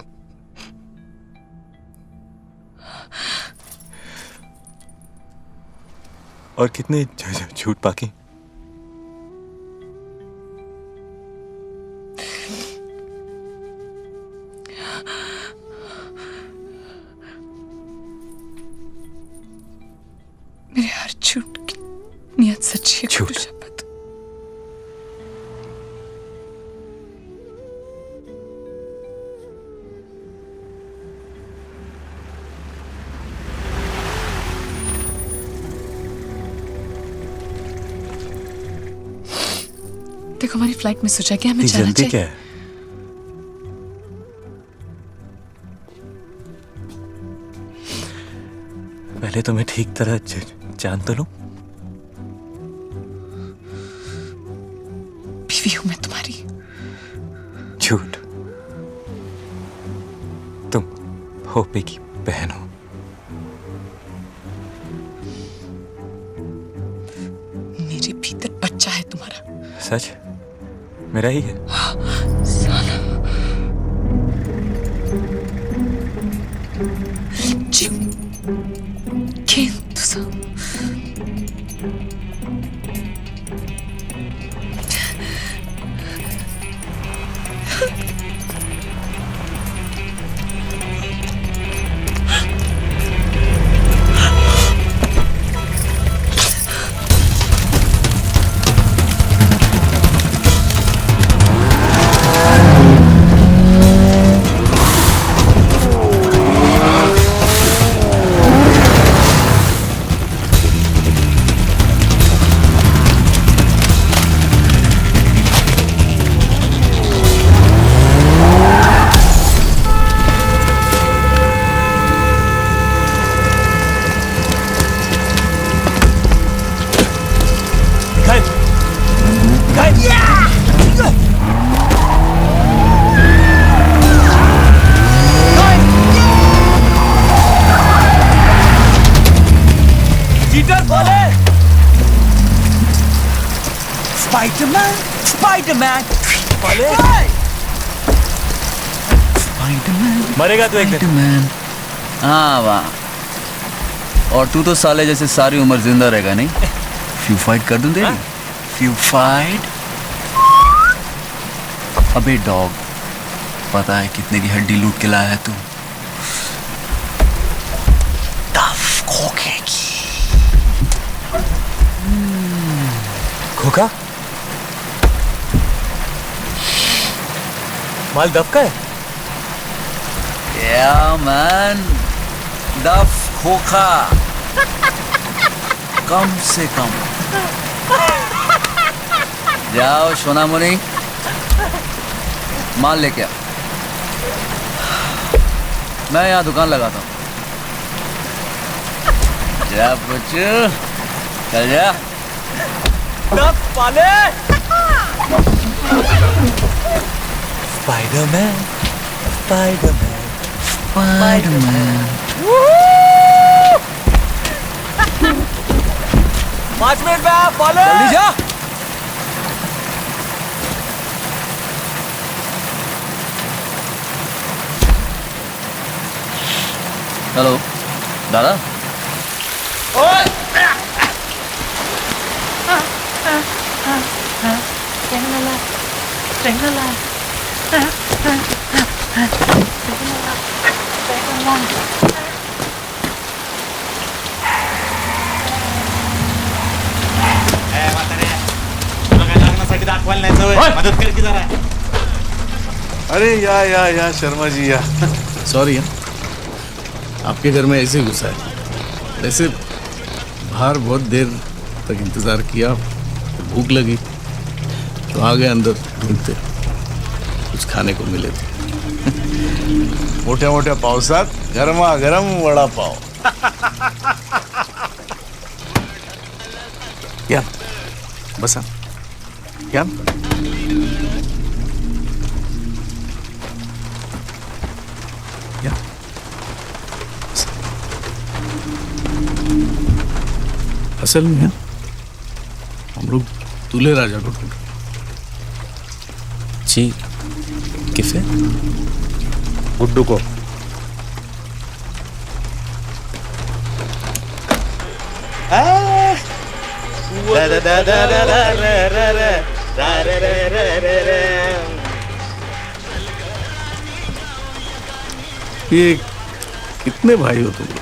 और कितने झूठ बाकी? मेरे हर झूठ की नियत सच्ची है। झूठ? शपथ। देखो, हमारी फ्लाइट मिस हो जाएगी, हमें जाना जल्दी चाहिए। क्या है? पहले तुम्हें ठीक तरह जान तो लूं। बीवी हूं मैं तुम्हारी। झूठ, तुम होपे की बहन हो। मेरे भीतर बच्चा है तुम्हारा। सच? मेरा ही है। साला। जीव केन तुझा। स्पाइडरमैन, स्पाइडरमैन, स्पाइडरमैन, मरेगा तो एक दिन। स्पाइडरमैन। हाँ वाह। और तू तो साले जैसे सारी उम्र जिंदा रहेगा नहीं? फ्यू फाइट कर दूं तेरी? Few fight? अबे डॉग, पता है कितने की हड्डी लूट के लाया है तू? टफ खोखे की। खोखा? माल दफ का है? Yeah, man. दफ खोखा। कम से कम। जाओ सोनामुनी, माल लेके आ। मैं यहाँ दुकान लगाता हूँ। जा बच्चू, चल जा। दफ पाले। Spiderman, Spiderman, Spiderman. 5 मिनट में आप पाले। जल्दी जा। हेलो दादा। मदद कर की जरा। अरे या शर्मा जी या। सॉरी। आपके घर में ऐसे घुसा है। वैसे बाहर बहुत देर तक इंतजार किया, भूख लगी तो आ गए अंदर ढूंढते, कुछ खाने को मिले थे। मोठ्या मोठ्या पावसात गरमागरम वडापाव. या बसा या. या असल में हम लोग दूल्हे राजा को ढूंढ जी किसे? गुड्डू को. ये कितने भाई हो तुम लोग?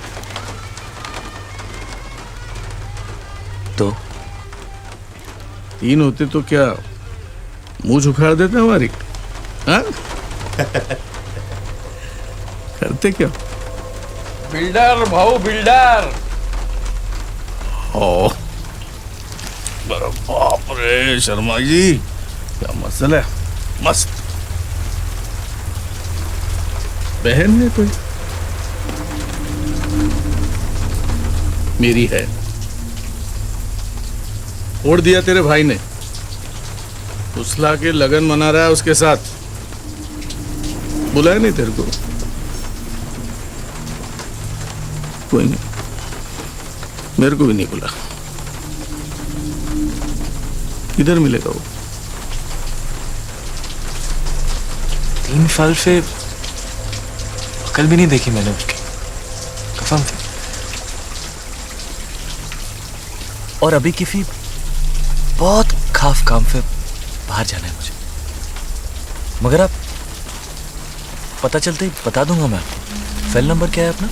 तो 3 होते तो क्या मुंह झुकाड़ देते हमारी? हाँ? करते क्या? बिल्डर भाऊ बिल्डर. ओ बड़ा बाप रे शर्मा जी, क्या मसला है. मस्त. बहन है कोई? मेरी है. छोड़ दिया तेरे भाई ने, फुसला के लगन मना रहा है उसके साथ. बुलाया नहीं तेरे को? कोई नहीं, मेरे को भी नहीं बुला. किधर मिलेगा वो? 3 साल से अकल भी नहीं देखी मैंने उसकी, कसम से. और अभी किसी बहुत खास काम से बाहर जाना है मुझे, मगर आप पता चलते ही बता दूंगा मैं आपको. सेल नंबर क्या है अपना?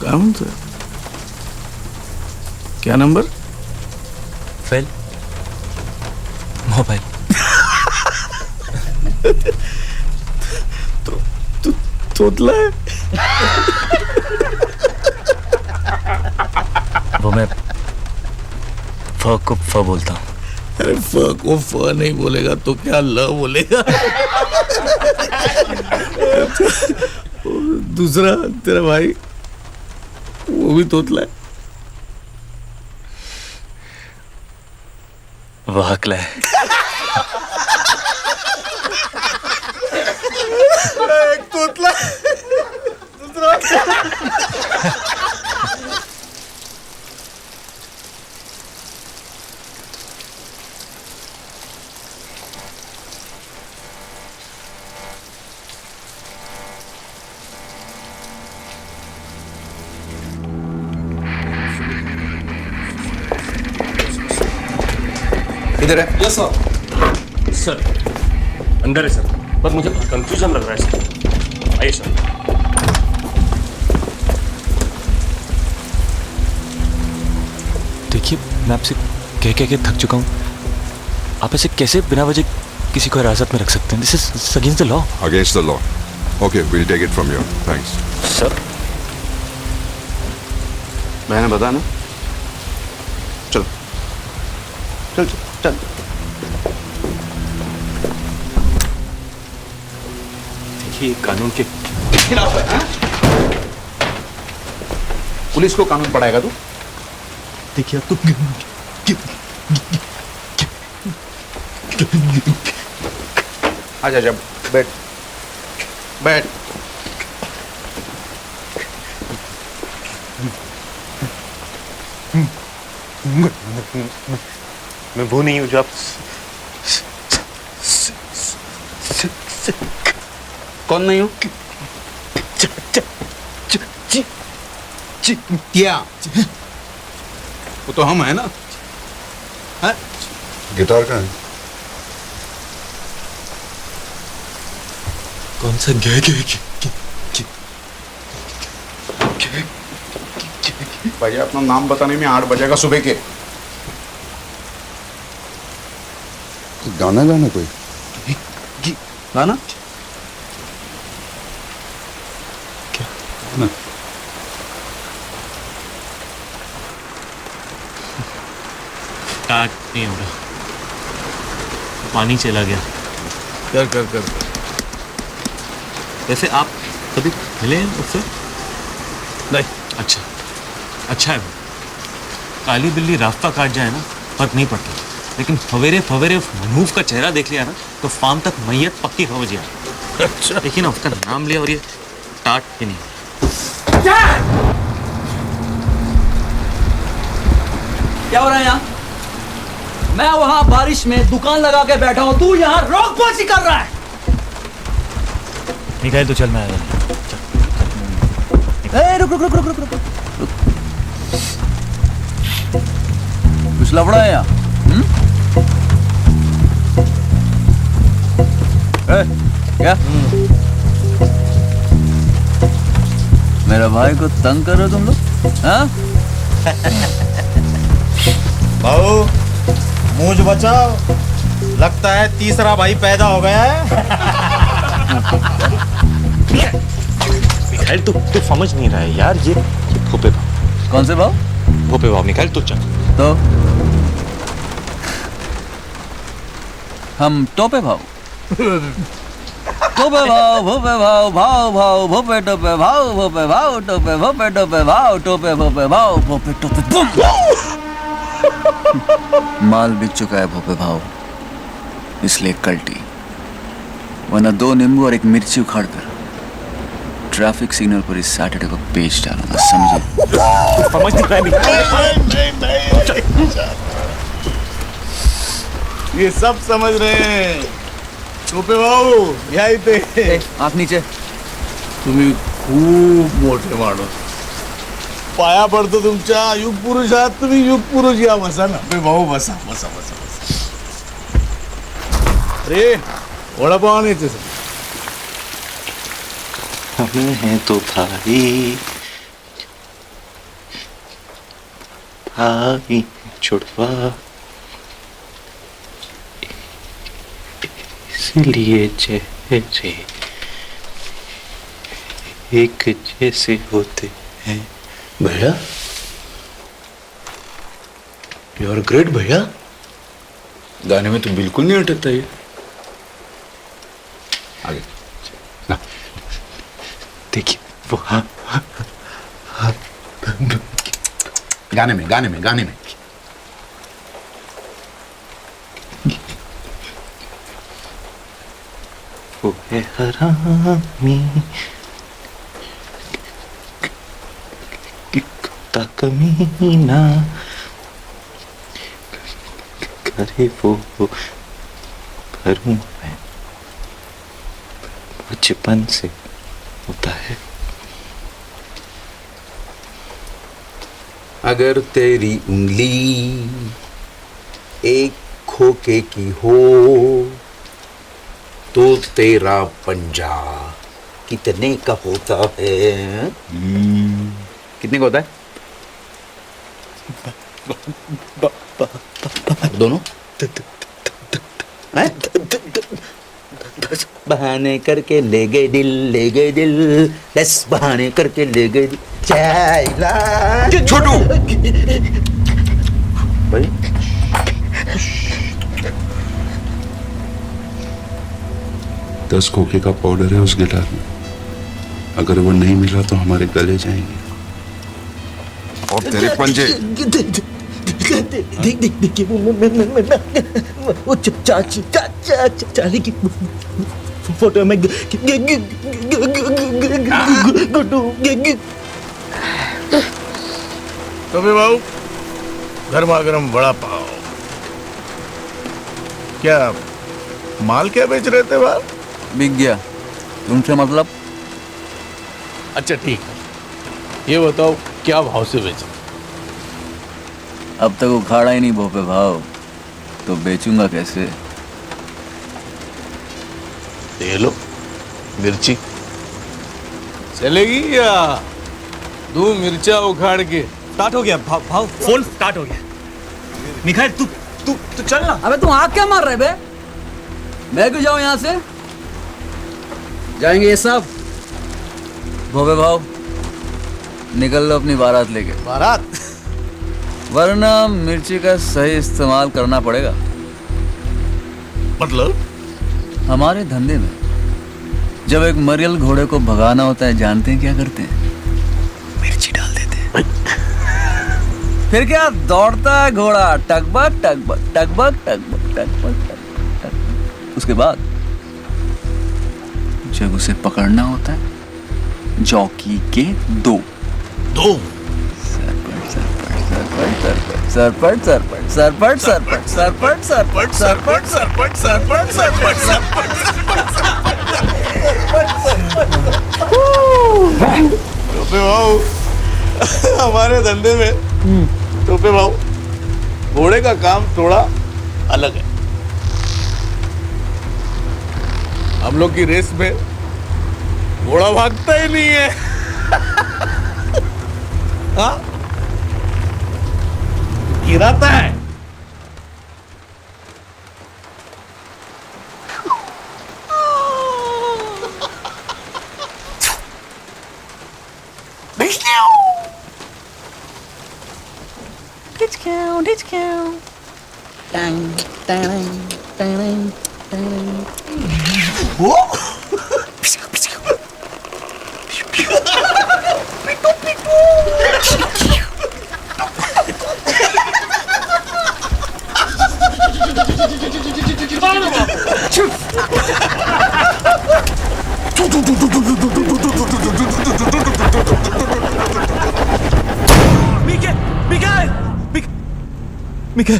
काम से क्या नंबर? Fail mobile. तो तोतला है. वो मैं फ को फ बोलता हूँ. अरे फ को फ नहीं बोलेगा तो क्या ल बोलेगा? दूसरा तेरा भाई वो भी तोतला है. वह हकला है. एक तोतला दूसरा. इधर है. Yes sir. सर अंदर है सर, पर मुझे कंफ्यूजन लग रहा है सर. आइए सर. देखिए मैं आपसे कह के थक चुका हूँ. आप ऐसे कैसे बिना वजह किसी को हिरासत में रख सकते हैं? This is against the law. Against the law. Okay, we'll take it from you. Thanks. Sir मैंने बता ना. चल चल चल. देखिए कानून के खिलाफ है. हाँ? पुलिस को कानून पढ़ाएगा तू? देखिए आप तो आजा जब बैठ बैठ. मैं वो नहीं हूँ जो आप. कौन नहीं हो? क्या? वो तो हम है ना. हाँ? गिटार का है. कौन सा भैया अपना नाम बताने में 8 बजेगा सुबह के. गाना गाना कोई. गाना ना। स्टार्ट नहीं हो रहा, पानी चला गया। कर कर कर। वैसे आप कभी मिले हैं उससे? नहीं। अच्छा, अच्छा है। काली बिल्ली रास्ता काट जाए ना फर्क नहीं पड़ता, लेकिन फवेरे फवेरे मनहूफ का चेहरा देख लिया ना तो फार्म तक मैयत पक्की हो गया। अच्छा। देखिए ना, उसका नाम लिया और ये स्टार्ट ही नहीं। क्या हो रहा है यहाँ? मैं वहां बारिश में दुकान लगा के बैठा हूं, तू यहाँ रोकबाजी कर रहा है। निकाल तो चल, मैं आया। रुक रुक रुक रुक रुक रुक कुछ लफड़ा है यहाँ? क्या मेरा भाई को तंग कर रहे हो तुम लोग? हाँ? भाऊ मूंछ बचाओ, लगता है तीसरा भाई पैदा हो गया है। मिखाइल तू समझ नहीं रहा है यार, ये भोपे भाव। कौन से भाव? भोपे भाव। मिखाइल तू चल। तो हम टोपे भाव। टोपे भाव, भोपे भाव, भाव भाव, भोपे टोपे भाव, भोपे भाव, टोपे भोपे टोपे भाव, टोपे भोपे भाव, भोपे टोपे बम। माल बिक चुका है भोपे भाव, इसलिए कल्टी, वरना 2 नींबू और 1 मिर्ची उखाड़ कर ट्रैफिक सिग्नल पर इस सैटरडे को बेच डालूंगा, समझे? समझ नहीं रहा है। ये सब समझ रहे हैं। टोपे भाऊ यही थे। आँख नीचे। तुम्ही खूप मोठे माणूस, पाया पडतो तुमच्या। युग पुरुष आहात तुम्ही, युग पुरुष। या बसा ना टोपे भाऊ, बसा बसा बसा बसा। अरे वडापाव आणायचे सर। हमें है तो भाई भाई छुड़वा, इसलिए जैसे एक जैसे होते हैं। भैया, यू आर ग्रेट भैया। गाने में तो बिल्कुल नहीं अटकता ये। आगे ना देखिए वो, हाँ गाने में गाने में गाने में। वो है हरामी कुत्ता कमीना, करे वो भरूं मैं, बचपन से होता है। अगर तेरी उंगली एक खोखे की हो तो तेरा पंजा कितने का होता है? कितने का होता है? दोनों? बहाने करके ले गए दिल, ले गए दिल, बस बहाने करके ले गए दिल। छोटू भाई 10 खोखे का पाउडर है उस गिटार में, अगर वो नहीं मिला तो हमारे गले जाएंगे। और तेरे पंजे। देखिए वो चाली की फोटो में टोपे भाऊ, गर्मा गर्म वड़ा पाव। क्या माल क्या बेच रहे थे बाहर? बिक गया, तुमसे मतलब? अच्छा ठीक है, ये बताओ क्या भाव से बेचा? अब तक उखाड़ा ही नहीं भोपे भाव, तो बेचूंगा कैसे? दे लो मिर्ची, चलेगी या दो मिर्चा उखाड़ के? स्टार्ट हो गया भाव, फोन स्टार्ट हो गया। मिखाइल तू तू तू चल ना। अबे तुम आग क्या मार रहे बे? मैं क्यों जाऊं यहाँ से? जाएंगे ये सब? भोपे भाव निकल लो अपनी बारात लेके। बारात? वरना मिर्ची का सही इस्तेमाल करना पड़ेगा। मतलब? हमारे धंधे में जब एक मरियल घोड़े को भगाना होता है, जानते हैं क्या करते हैं? मिर्ची डाल देते हैं। फिर क्या दौड़ता है घोड़ा, टकबक टकबक टकबक टकबक टकबक टकबक। उसके बाद जब उसे पकड़ना होता है, जॉकी के दो सरपट सरपट सरपट सरपट सरपट सरपट सरपट सरपट सरपट सरपट सरपट सरपट सरपट। टोपे भाऊ, हमारे धंधे में टोपे भाऊ घोड़े का काम थोड़ा अलग है। हम लोग की रेस में घोड़ा भागता ही नहीं है। हाँ? गिराता है।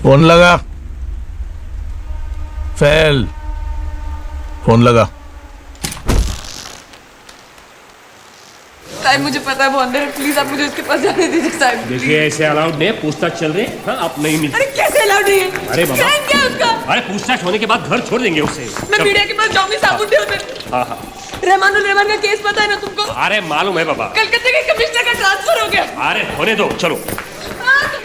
फोन लगा। फेल। फोन लगा। साहब मुझे पता है वो अंदर है, प्लीज आप मुझे उसके पास जाने दीजिए साहब। देखिए ऐसे अलाउड नहीं है, पूछताछ चल रही है। हाँ, आप नहीं मिलते। अरे कैसे अलाउड नहीं है? अरे बाबा, crime क्या है उसका? अरे पूछताछ होने के बाद घर छोड़ देंगे उसे। मैं मीडिया के पास जाऊंगी साबुत दे उसे। हाँ हाँ, रहमानुल रहमान का केस पता है ना तुमको? अरे मालूम है बाबा। कलकत्ते के कमिश्नर का ट्रांसफर हो गया। अरे होने दो, चलो।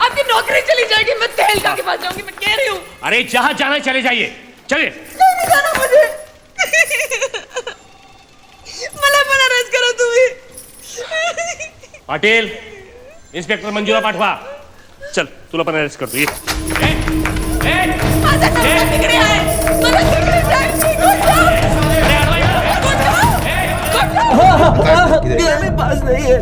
आपकी नौकरी चली जाएगी, मैं तहलका के पास जाऊंगी, मैं कह रही हूँ। अरे जहाँ जाना चले जाइए, चलिए। नहीं जाना मुझे। मला पण अरेस्ट करा तुम्ही। पाटील, इंस्पेक्टर मंजुळा पाठवा। चल, तुला पण अरेस्ट करतो ये। माझा नवरा तिकडे आहे। मला तिकडे जायचं। मेरे पास नहीं है।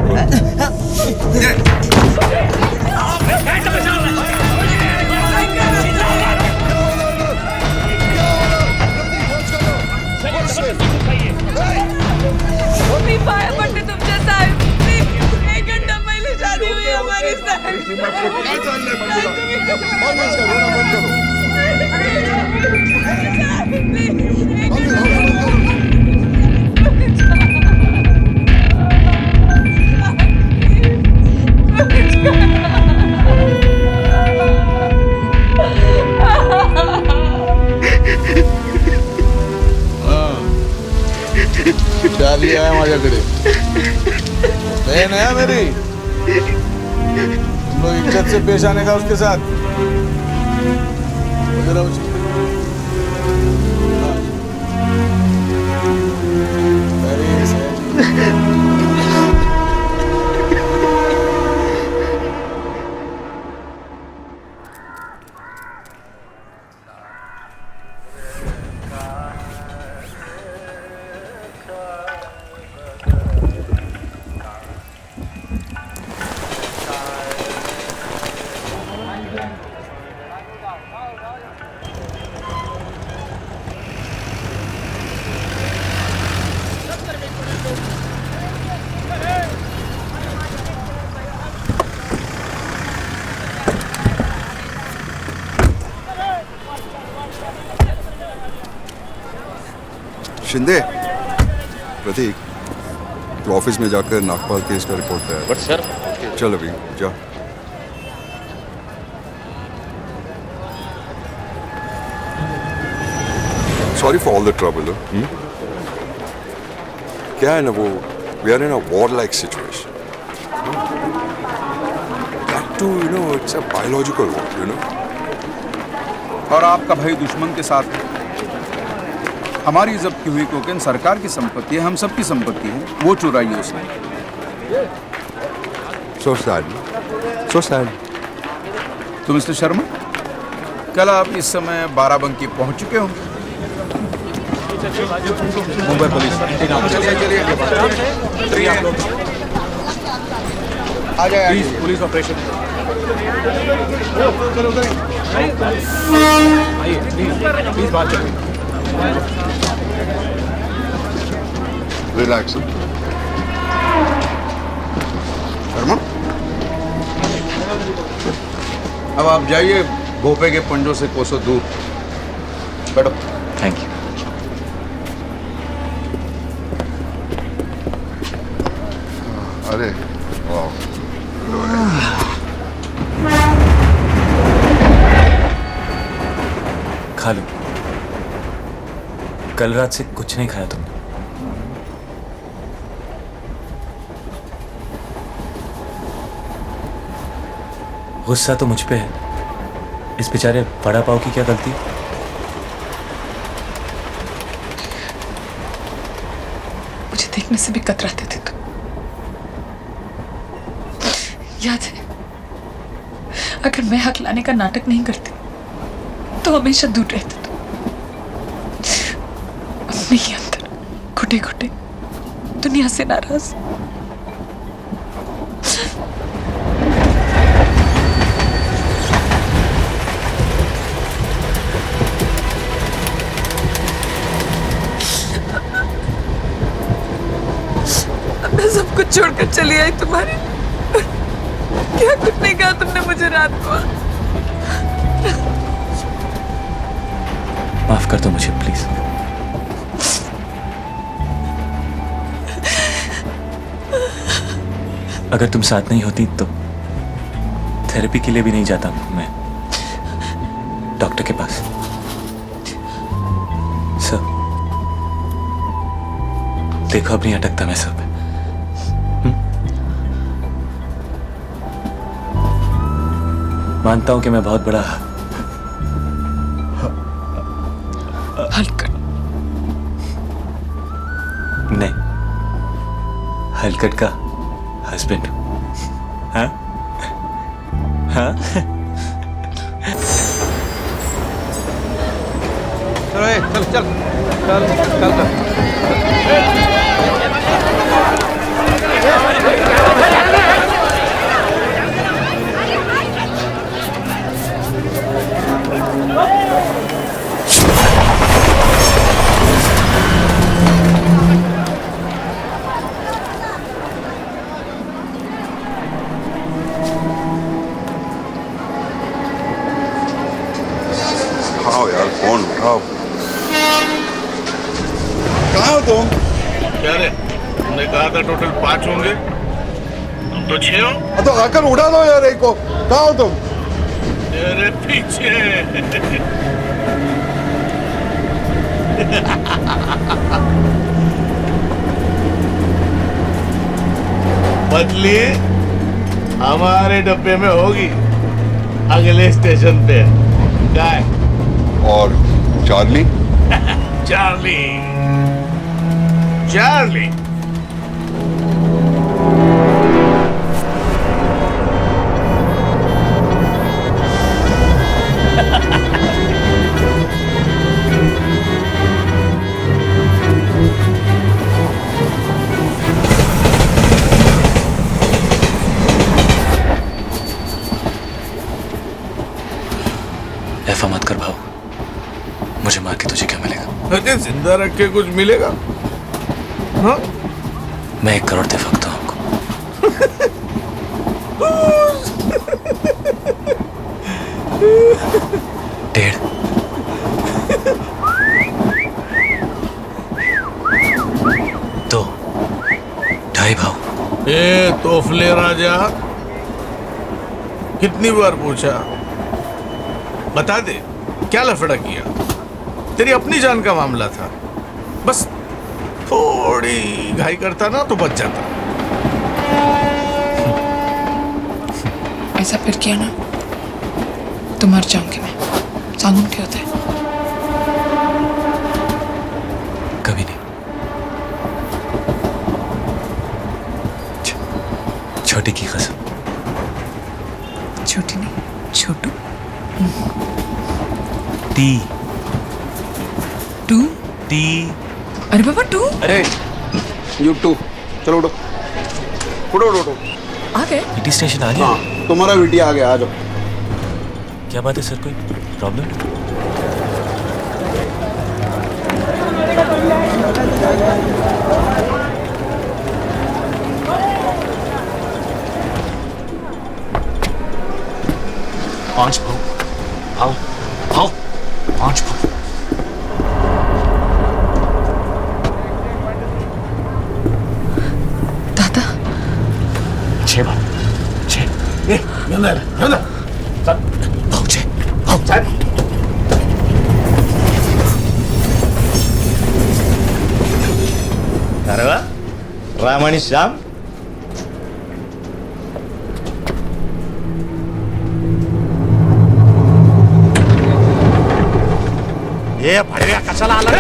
मी पाया पडते तुमच्या साहेब। 1 घंटा पहिले शादी हुई है हमारी चार्ली आया माझ्याकडे। बहन है मेरी, तुम लोग इज्जत से पेश आने का उसके साथ। जरा उसी शिंदे, प्रतीक, तो ऑफिस में जाकर नागपाल केस का रिपोर्ट तैयार। बट सर, चल अभी जा। Sorry for all the trouble. क्या है ना, वो we are in a war like situation. To you know, it's a biological war, you know. और आपका भाई दुश्मन के साथ है। हमारी जब्त की हुई कोकेन सरकार की संपत्ति है, हम सबकी संपत्ति है। वो चुराई उसने। So sad. So sad. तो मिस्टर शर्मा, कल आप इस समय बाराबंकी पहुंच चुके होंगे। मुंबई पुलिस। चलिए आ जाए पुलिस ऑपरेशन। प्लीज बात करिए। Relax. शर्मा, अब आप जाइए भोपे के पंजों से कोसों दूर। बैठो। Thank you. अरे वाह। खा लो। कल रात से कुछ नहीं खाया तुमने। गुस्सा तो मुझ पे है। इस बेचारे वड़ा पाव की क्या गलती? मुझे देखने से भी कतराते थे तुम, याद है? अगर मैं हकलाने का नाटक नहीं करती तो हमेशा दूर रहते तुम। अपने ही अंदर घुटे घुटे दुनिया से नाराज। मैं सब कुछ छोड़कर चली आई तुम्हारे। क्या कुछ नहीं कहा तुमने मुझे रात को? माफ कर दो मुझे प्लीज। अगर तुम साथ नहीं होती तो थेरेपी के लिए भी नहीं जाता मैं डॉक्टर के पास। सर देखो अब नहीं अटकता मैं सब। मानता हूं कि मैं बहुत बड़ा हलकट नहीं हलकट का हस्बैंड। हाँ हाँ चल चल चल चल चल। उठाओ यार फोन उठाओ। कहाँ हो तुम? क्या रे, तुमने कहा था टोटल 5 होंगे, तुम तो 6 हो। तो आकर उड़ा दो यार एक को। कहाँ हो तुम? तेरे पीछे। बदली हमारे डब्बे में होगी, अगले स्टेशन पे। काय? और चार्ली? चार्ली चार्ली ऐसा मत कर भाव। मुझे मार के तुझे क्या मिलेगा? अरे जिंदा रख के कुछ मिलेगा? हाँ? मैं 1 करोड़ दे सकता हूँ आपको। डेढ़। दो। 2.5 भाव। ए तोफले राजा, कितनी बार पूछा? बता दे क्या लफड़ा किया? तेरी अपनी जान का मामला था, बस थोड़ी घाई करता ना तो बच जाता। ऐसा फिर किया ना तो मर जाऊंगी मैं। सांगून क्या होता है? कभी नहीं। छोटी की कसम। छोटी नहीं, छोटू। T two T. अरे बाबा टू। अरे यू टू, चलो उठो उठो उठो उठो। आ गए? ईटी स्टेशन आ गया? हाँ तुम्हारा वीटी आ गया, आ जाओ। क्या बात है सर, कोई प्रॉब्लम? पांच भाव, आओ आओ, पांच भाव। दादा छह भाव, छह। भाव छह, भाव छह। अरे वा, राम आणि श्याम. ये भडव्या कशाला आला रे?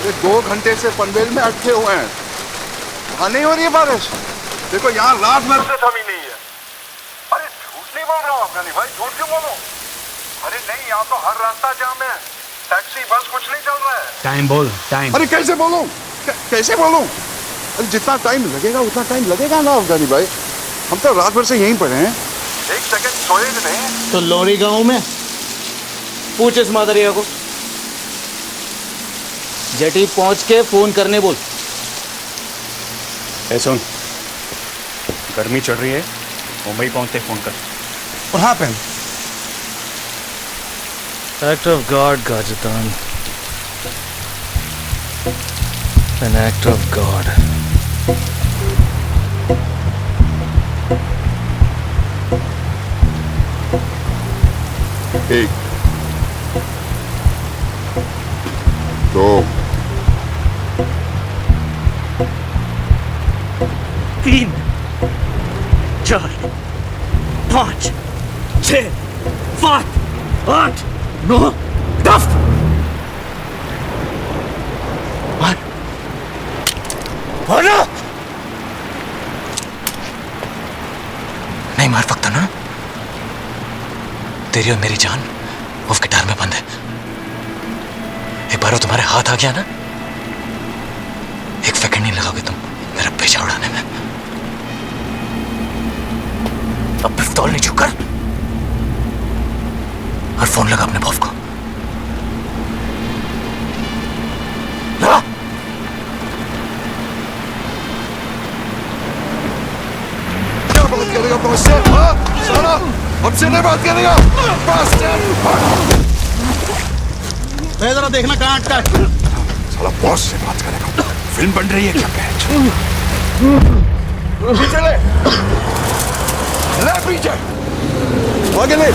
ये 2 घंटे से पनवेल में अटके हुए हैं, वहां नहीं हो रही है बारिश। देखो यहाँ रात भर से थमी नहीं है। अरे झूठ नहीं बोल रहा हूँ अफगानी भाई, झूठ क्यों बोलूं? अरे नहीं, यहाँ तो हर रास्ता जाम है, टैक्सी बस कुछ नहीं चल रहा है। टाइम बोल, टाइम। अरे कैसे बोलूं, कैसे बोलूं? अरे जितना टाइम लगेगा उतना टाइम लगेगा ना अफगानी भाई, हम तो रात भर से यहीं पड़े हैं। 1 सेकंड सोए नहीं तो लोरी गांव में पूछ इस मादरिया को, जेटी पहुंच के फोन करने बोल। ए सुन, गर्मी चढ़ रही है, मुंबई पहुंचते फोन कर। और हाँ pen, Act of God, Gajetan. An act of God. एक, 2, 3, 4, 5, 6, 7, 8, 9, 10. बोलो, नहीं मार सकता ना? तेरी और मेरी जान उस गिटार में बंद है। एक बार वो तुम्हारे हाथ आ गया ना, 1 सेकंड नहीं लगाओगे तुम मेरा पेचा उड़ाने में। अब पिस्तौल नीचे कर और फोन लगा अपने बॉस को। करेगा बॉस से? हाँ साला हमसे नहीं बात करेगा बॉस से? जरा देखना कहाँ अटका है। साला बॉस से बात करेगा। फिल्म बन रही है क्या पैच? पीछे ले पीछे आगे ले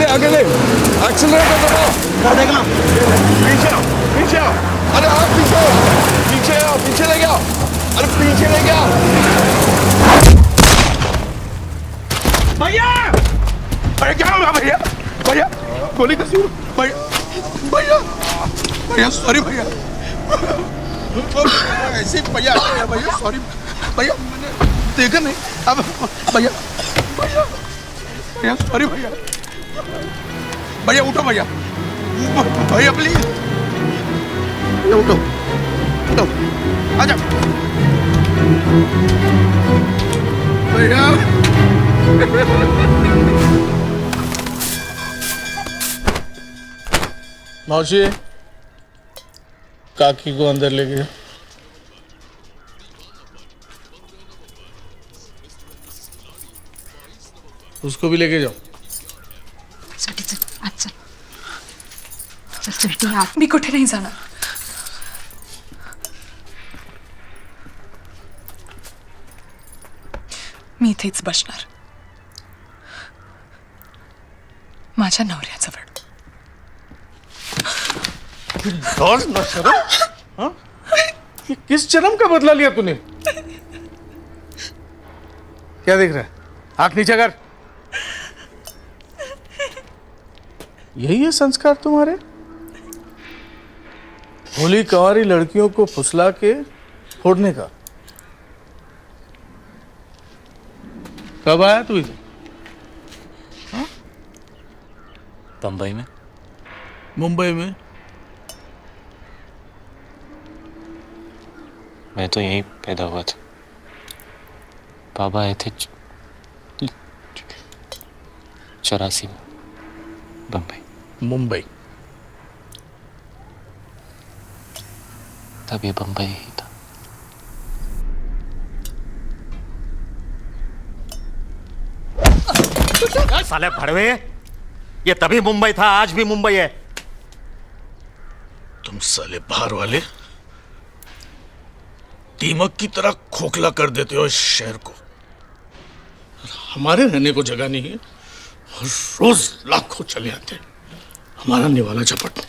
आगे ले एक्सीलरेटर दबाओ। क्या देखना? पीछे आओ अरे आप पीछे ले गया अरे पीछे ले गया भैया अरे क्या होगा भैया गोली कैसी भैया सॉरी भैया ऐसे भैया सॉरी भैया मैंने देखा नहीं अब भैया सॉरी भैया उठो भैया प्लीज उठो आजा भैया मौसी काकी को अंदर ले गए। उसको भी लेके जाओ। चल मी कुठे नाही जाणार। मी इथेच बसणार माझ्या नवऱ्याजवळ। हाँ? ये किस जन्म का बदला लिया तूने? क्या देख रहा है? आंख नीचे कर। यही है संस्कार तुम्हारे? भोली कंवारी लड़कियों को फुसला के फोड़ने का। कब आया तू इधर? बम्बई में। मुंबई में? मैं तो यहीं पैदा हुआ था। बाबा आए थे 84 में बम्बई। मुंबई तब ये बम्बई ही था। साले भड़वे, ये तभी मुंबई था, आज भी मुंबई है। तुम साले बाहर वाले दीमक की तरह खोखला कर देते हो इस शहर को। हमारे रहने को जगह नहीं है और रोज लाखों चले आते हैं हमारा निवाला झपटने।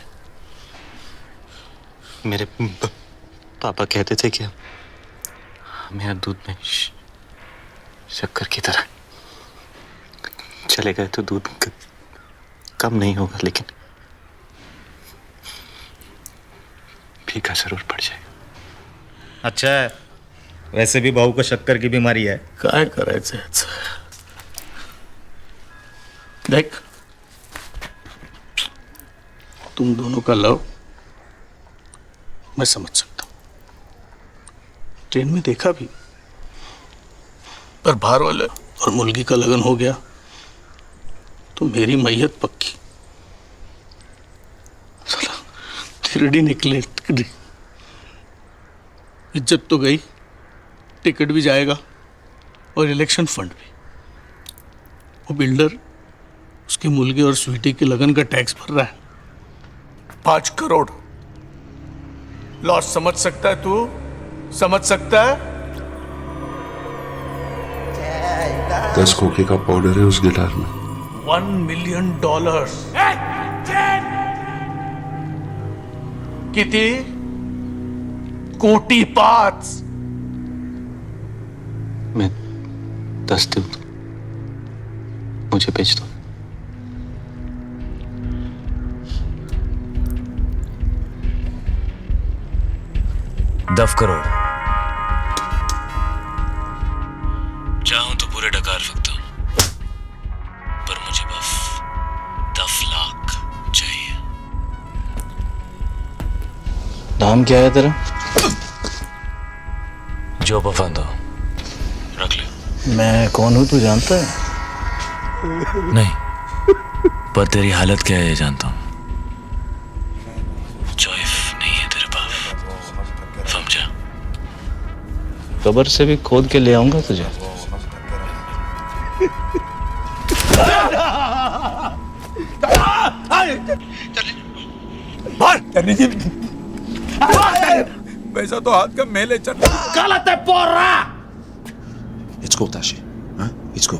मेरे पापा कहते थे कि हम यहाँ दूध में शक्कर की तरह चले गए तो दूध कम नहीं होगा, लेकिन फीका जरूर पड़ जाएगा। अच्छा, वैसे भी बहू को शक्कर की बीमारी है। काय करायचं याचं? देख, तुम दोनों का लव मैं समझ सकता हूं, ट्रेन में देखा भी, पर बाहर वाले और मुलगी का लगन हो गया तो मेरी मैयत पक्की। साला तिरडी निकले, तिरडी। इज्जत तो गई, टिकट भी जाएगा और इलेक्शन फंड भी। वो बिल्डर उसकी मुलगी और स्वीटी के लगन का टैक्स भर रहा है 5 करोड़। लॉस समझ सकता है तू? समझ सकता है? 10 खोखे का पाउडर है उस गिटार में। $1 मिलियन। किती? कोटी 5। मैं 10 दूं, मुझे बेच दो। $10 करोड़ चाहूं तो पूरे डकार सकता हूं, पर मुझे बस 10 लाख चाहिए। नाम क्या है तेरा? जो पसंद हो रख ले। मैं कौन हूं तू जानता है? नहीं, पर तेरी हालत क्या है ये जानता हूं। चॉइस नहीं है तेरे पास, समझा? कब्र से भी खोद के ले आऊंगा तुझे। वैसा तो हाथ का मेले चल गलत है पोर्रा. Let's go, Tashi. Huh? Let's go.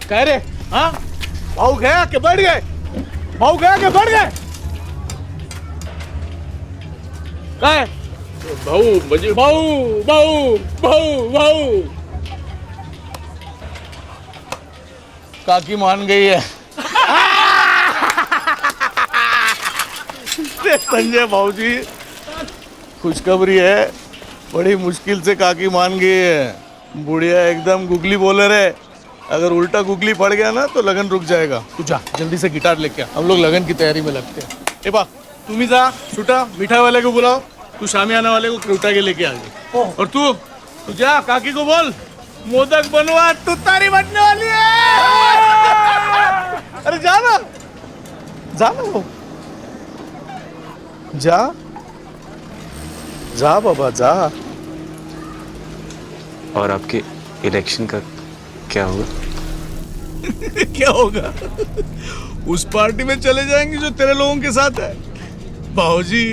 कह रे हाँ भाऊ गया कि बढ़ गए. भाऊ गया कि बढ़ गए. काय भाऊ म्हणजे भाऊ भाऊ भाऊ भाऊ. काकी मान गई है. संजय भाऊजी खुशखबरी है. बड़ी मुश्किल से काकी मान गई है. बुढ़िया एकदम गुगली बोलर है. अगर उल्टा गुगली पड़ गया ना तो लगन रुक जाएगा. तू जा जल्दी से गिटार लेके आ. हम लोग लगन की तैयारी में लगते हैं. ए बा तुम्ही जा छुटा मिठाई वाले को बुलाओ. तू शामियाना वाले को क्रूटा के लेके आ गए. और तू जा काकी को बोल मोदक बनवा. तू तारी बनने वाली है. अरे जा ना वो जा बाबा जा. और आपके इलेक्शन का क्या होगा? क्या होगा? उस पार्टी में चले जाएंगे जो तेरे लोगों के साथ है. बाबूजी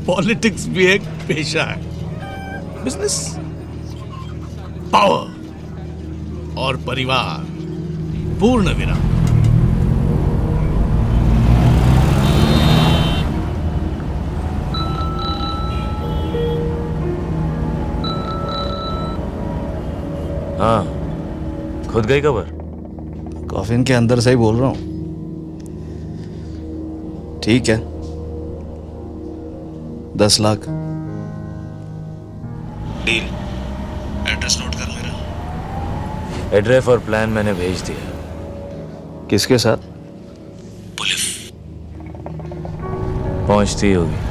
पॉलिटिक्स भी एक पेशा है. बिजनेस पावर और परिवार पूर्ण विराम. हाँ खुद गई खबर. कॉफिन के अंदर से ही बोल रहा हूँ. ठीक है 10 लाख डील. एड्रेस नोट कर मेरा. एड्रेस और प्लान मैंने भेज दिया. किसके साथ? पुलिस पहुंचती होगी.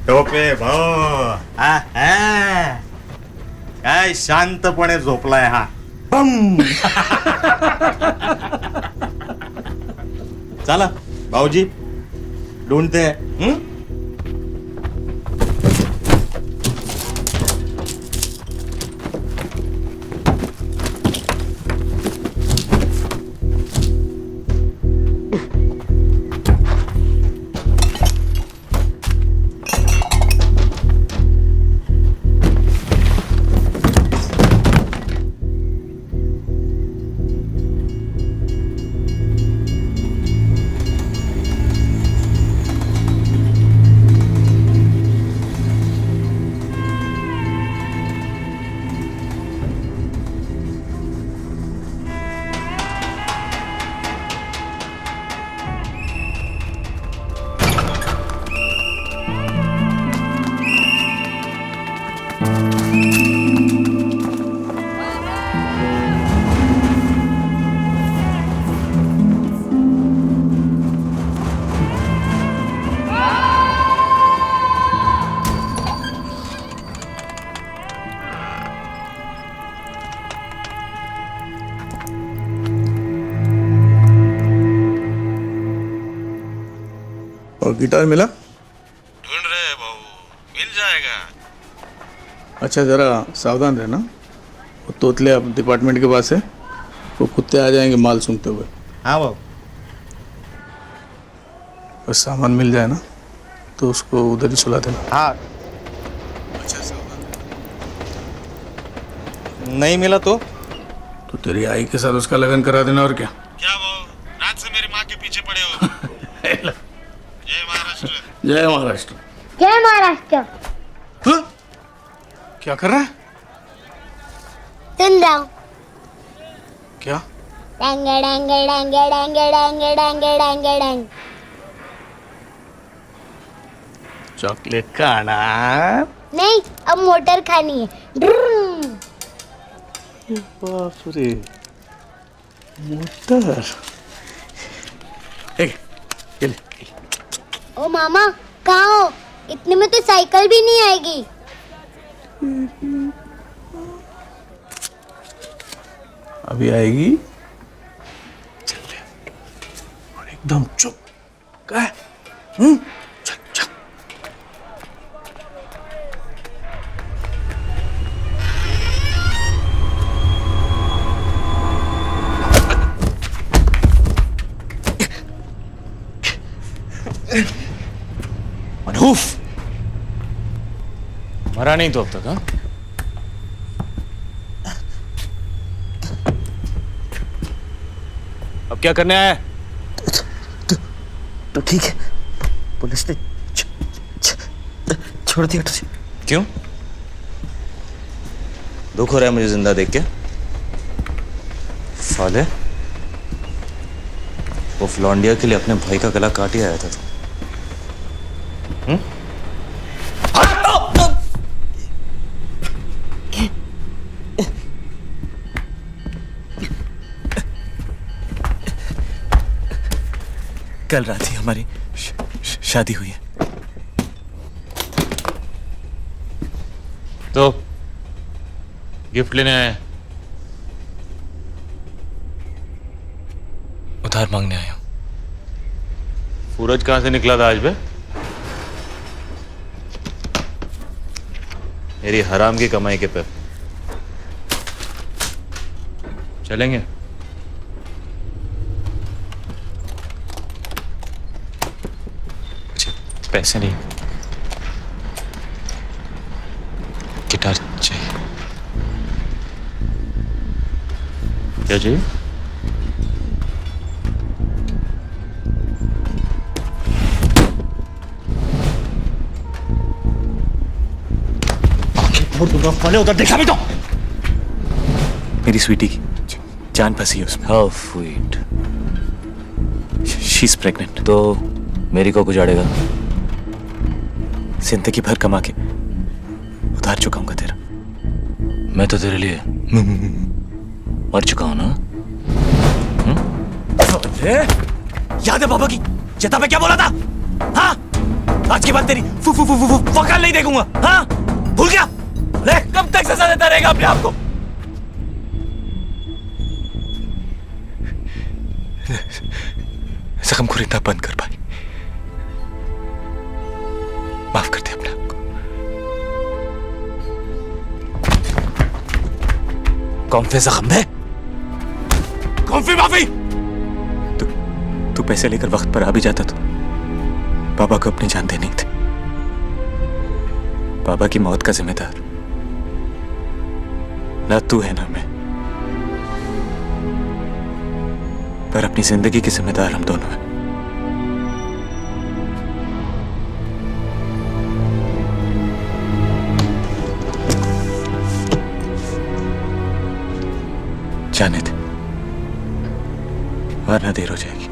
टोपे भाऊ काय शांतपणे झोपलाय हा. बम. चला भाऊजी ढूंढते. और गिटार मिला? ढूंढ रहे भाऊ. मिल जाएगा. अच्छा जरा सावधान रहना. वो तोतले डिपार्टमेंट के पास है. वो कुत्ते आ जाएंगे माल सूंघते हुए. हाँ भाऊ. बस सामान मिल जाए ना तो उसको उधर ही सुला देना. हाँ. अच्छा सावधान. नहीं मिला तो तेरी आई के साथ उसका लगन करा देना. और क्या भाऊ रात से मेरी माँ के पीछे पड़े हो. जय महाराष्ट्र. जय महाराष्ट्र. जय महाराष्ट्र. क्या कर रहा है? सुन रहा हूँ। क्या? डंग डंग डंग डंग डंग डंग डंग डंग। चॉकलेट खाना? नहीं, अब मोटर खानी है। ड्रूम। बाप रे, मोटर। ये ले। ओ मामा, कहाँ हो? इतने में तो साइकिल भी नहीं आएगी। अभी आएगी। चल ले। और एकदम चुप। क्या है? चल चल। मनहूफ मरा नहीं तो अब तक? हाँ, अब क्या करने आया? तो ठीक है, पुलिस ने छोड़ दिया तुझे। क्यों? दुख हो रहा है मुझे जिंदा देख के? साले, वो फ्लॉन्डिया के लिए अपने भाई का गला काट ही आया था तू। कल रात ही हमारी शादी हुई है। तो गिफ्ट लेने आए? उधार मांगने आया हूं। सूरज कहां से निकला था आज बे? मेरी हराम की कमाई के पे चलेंगे? पैसे नहीं, गिटार चाहिए। क्या चाहिए? उधर देखा भी तो। मेरी स्वीटी की जान फंसी है उसमें। How sweet. She is pregnant. तो मेरी को गुजारेगा? जिंदगी भर कमा के उधार चुकाऊंगा तेरा। मैं तो तेरे लिए मर चुका हूं ना। याद है बाबा की जता पे क्या बोला था? हाँ, आज के बाद तेरी वकाल नहीं देखूंगा। हाँ, भूल गया? ले, कब तक सजा देता रहेगा अपने आप को? जख्म को रिंदा बंद कर भाई, माफ कर दे अपने आप को। कौन से जख्म है? कौन सी माफी? तू पैसे लेकर वक्त पर आ भी जाता तो बाबा को अपनी जान देनी थी। बाबा की मौत का जिम्मेदार ना तू है ना मैं, पर अपनी जिंदगी के जिम्मेदार हम दोनों हैं। जाने दे, वरना देर हो जाएगी।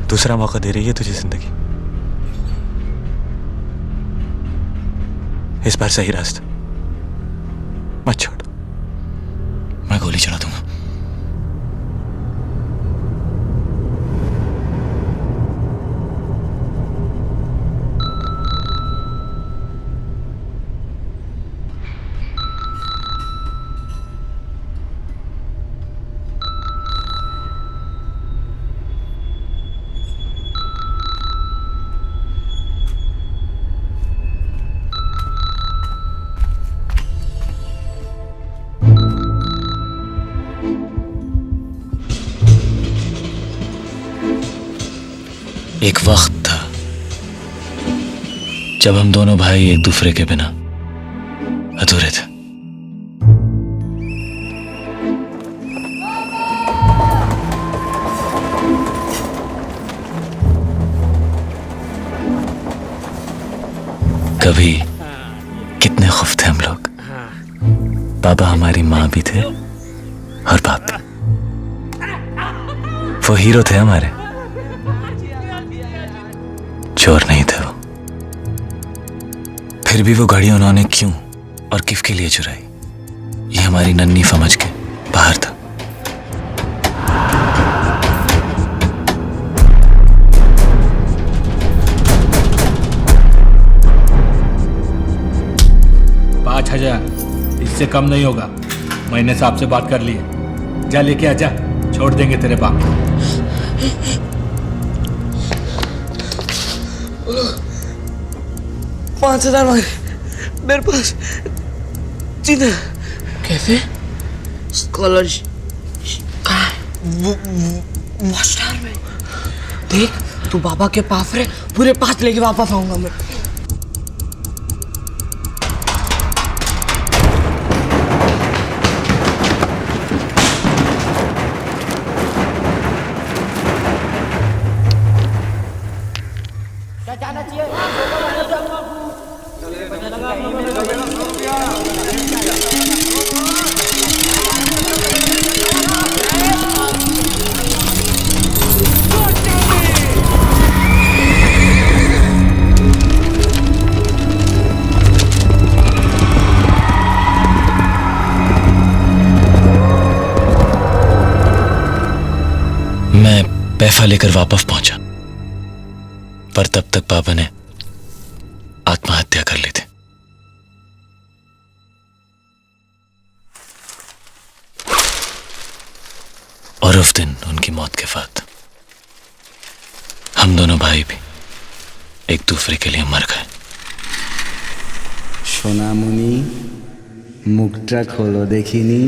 दूसरा मौका दे रही है तुझे जिंदगी। इस बार सही रास्ता, मत छोड़, मैं गोली चला दूंगा। एक वक्त था जब हम दोनों भाई एक दूसरे के बिना अधूरे थे। कभी कितने खुश थे हम लोग। बाबा हमारी माँ भी थे और बाप भी। वो हीरो थे हमारे, चोर नहीं थे वो। फिर भी वो घड़ी उन्होंने क्यों और किसके लिए चुराई, ये हमारी नन्ही समझ के बाहर था। $5,000 इससे कम नहीं होगा। मैंने साहब से बात कर ली है। जा लेके आजा, छोड़ देंगे तेरे बाप को। $5,000 मांगे मेरे पास। जीना कैसे? स्कॉलरशिप मास्टर में देख, तू बाबा के पास रहे, पूरे 5 लेके वापस आऊंगा मैं। मैं पैसा लेकर वापस पहुंचा, पर तब तक पापा ने आत्महत्या कर ली थी। और उस दिन उनकी मौत के बाद हम दोनों भाई भी एक दूसरे के लिए मर गए। সোনামণি, মুখটা খোলো দেখিনি।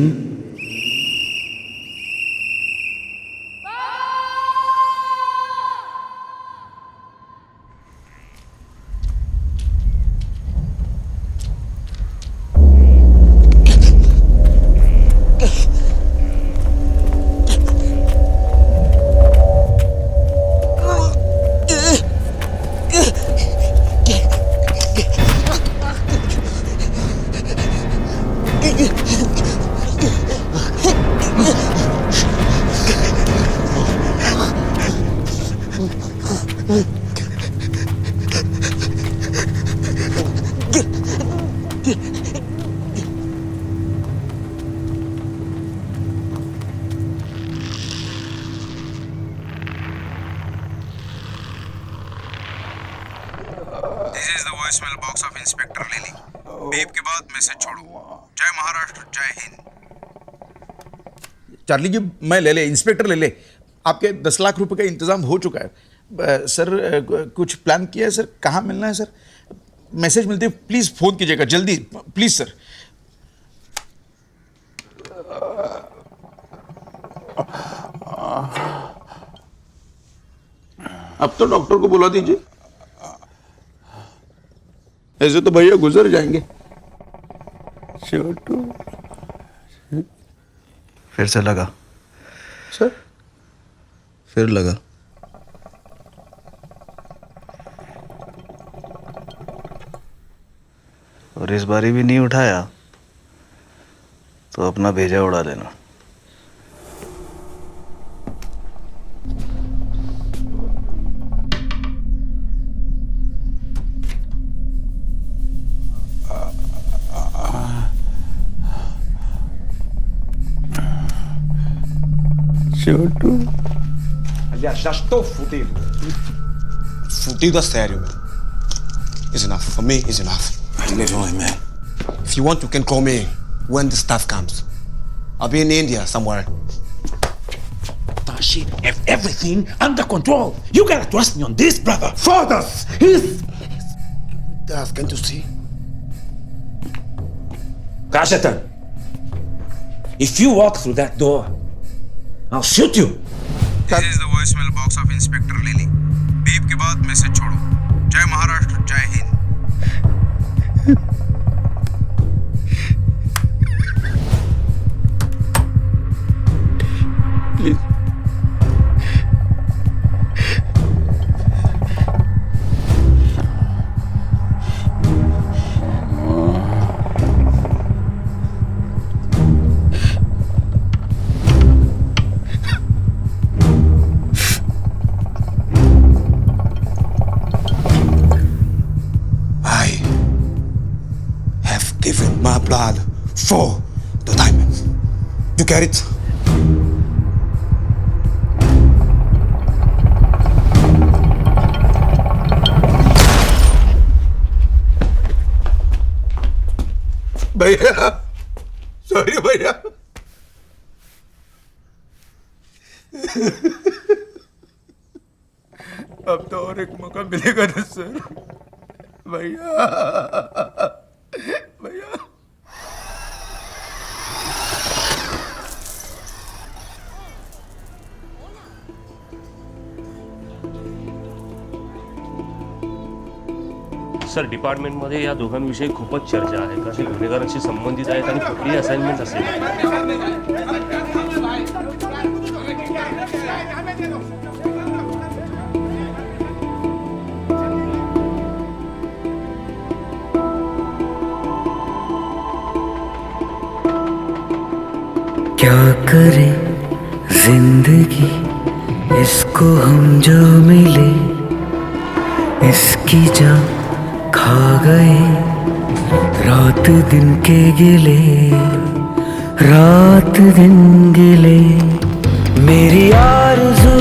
This is the voicemail box of inspector lily. Beep के बाद मैसेज छोड़ो। जय महाराष्ट्र, जय हिंद। चार्ली जी, मैं ले ले, इंस्पेक्टर ले ले। आपके 10 लाख रुपए का इंतजाम हो चुका है। सर कुछ प्लान किया है सर? कहाँ मिलना है सर? मैसेज मिलते ही प्लीज़ फ़ोन कीजिएगा जल्दी, प्लीज़ सर। अब तो डॉक्टर को बुला दीजिए, ऐसे तो भैया गुजर जाएंगे। छोटू फिर से लगा सर, फिर लगा। और इस बारी भी नहीं उठाया तो अपना भेजा उड़ा देना। Chotu. Aliás, já estou fudido. Fudido a sério, meu. It's enough. For me, it's enough. Leave him, man. If you want, you can call me when the stuff comes. I'll be in India somewhere. Tashi, have everything under control. You gotta trust me on this, brother. Fathers, he's... Dad, can't you see? Rajatan, if you walk through that door, I'll shoot you. This is the voicemail box of Inspector Lily. Beep के बाद message छोड़ो. जय महाराष्ट्र, जय Hind. Please. Given my blood for the diamonds. You get it? भैया, sorry भैया. अब तो और एक मौका मिलेगा ना सर. भैया, भैया. सर, डिपार्टमेंटमध्ये या दोघांविषयी खूपच चर्चा आहे. कसे गुन्हेगारांशी संबंधित आहेत आणि कुठली असाइनमेंट असेल. क्या करे जिंदगी इसको हम जो मिले इसकी जा खा गए रात दिन के गिले रात दिन गिले मेरी आरज़ू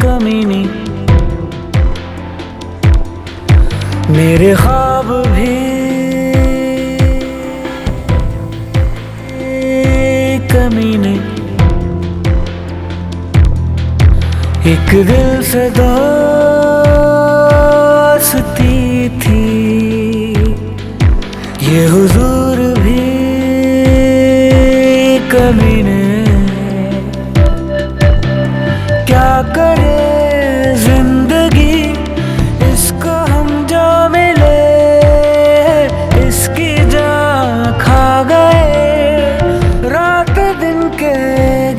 कमीनी मेरे ख्वाब भी कमीने एक दिल से दोस्ती थी ये हुजूर भी कमीने क्या करे जिंदगी इसको हम जो मिले इसकी जान खा गए रात दिन के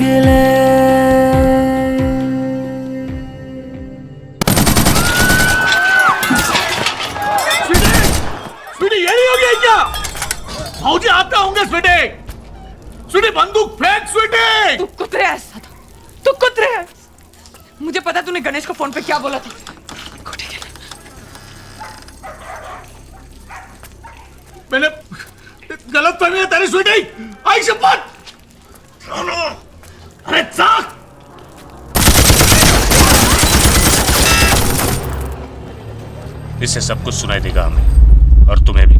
गिले स्वीटी, ये नहीं हो गया क्या? भाऊजी आपका होंगे स्वीटी. स्वीटी, बंदूक फेंक स्वीटी. तू कुतरे है सदा. तू कुतरे है. मुझे पता तूने गणेश को फोन पे क्या बोला था. मैंने गलत फहमी है तेरी स्वीटी. आई शपथ. अरे चाक. इससे सब कुछ सुनाई देगा हमें और तुम्हें भी.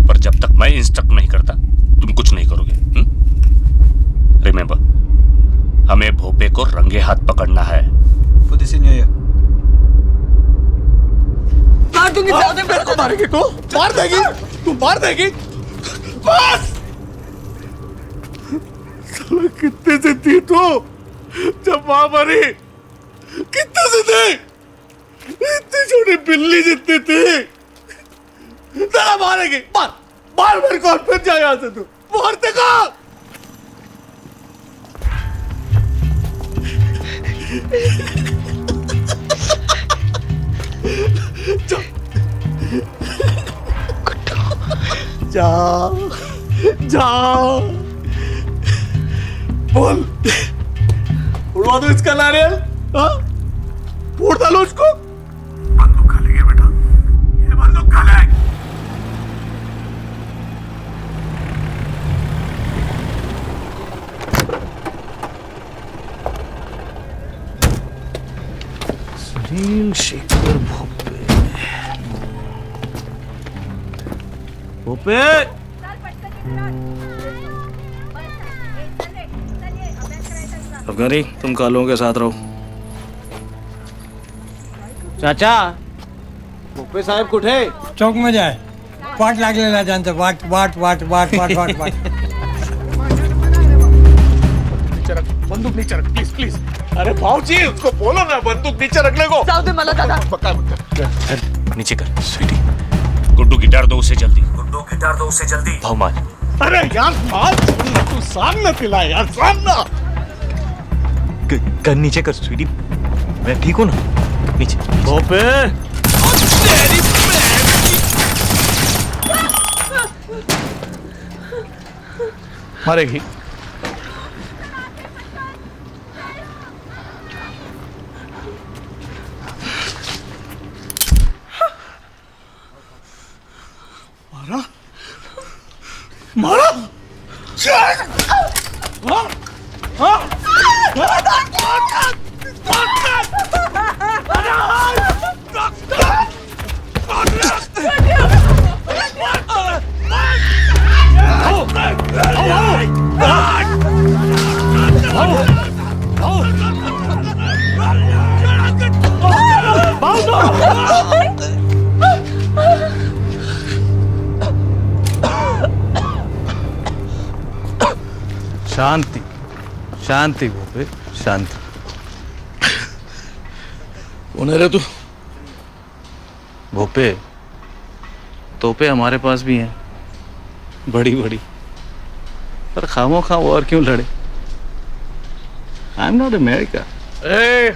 पर जब तक मैं इंस्ट्रक्ट नहीं करता तुम कुछ नहीं करोगे. रिमेंबर, हमें भोपे को रंगे हाथ पकड़ना है. मार दूंगी. मेरे को मारेगी तू. मार देगी. तू मार देगी. बस. साला कितने से थी तू जब मां मरी. कितने से थे. इतनी छोटी बिल्ली जितनी थी. तेरा मारेगी. मार मार मेरे को. फिर जा यहां से. तू मारते का. जा जा बोल. उड़वा दो इसका नारियल. फोड़ डालो उसको. बंदूक खा लेंगे बेटा. ये बंदूक खा ले. चंद्रशेखर भोपे। भोपे अफगानी, तुम कालों के साथ रहो। चाचा, भोपे साहेब कुठे? चौक में जाए, वाट लागलेला त्यांचं, वाट वाट वाट वाट वाट वाट वाट बंदूक नीचे रख, प्लीज प्लीज। अरे भाऊजी, उसको बोलो ना बंदूक नीचे रखने को। जाऊ दे मला दादा। नीचे कर स्वीटी। गुड्डू गिटार दो उसे जल्दी। गुड्डू गिटार दो उसे जल्दी। भाव मार। अरे यार मार, तू सांग ना तिला यार, सांग ना। कर नीचे कर स्वीटी, मैं ठीक हूँ ना? नीचे। भोपे मारेगी। मारा मारा हाँ हाँ शांति शांति भोपे शांति। कौन है रे तू? भोपे तोपे हमारे पास भी हैं, बड़ी बड़ी, पर खामो खा और क्यों लड़े? I am not America. ए,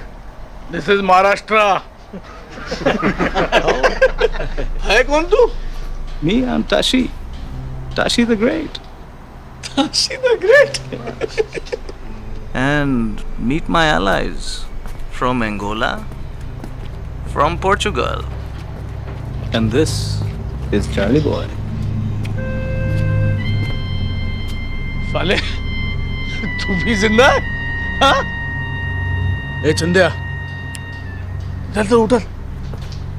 दिस इज महाराष्ट्र। है कौन तू? मी I am Tashi, Tashi the great. Tashi the Great. And meet my allies from Angola, from Portugal. And this is Charlie Boy. साले, तू भी जिंदा है? हाँ? ए चंदिया, चल तो उठल,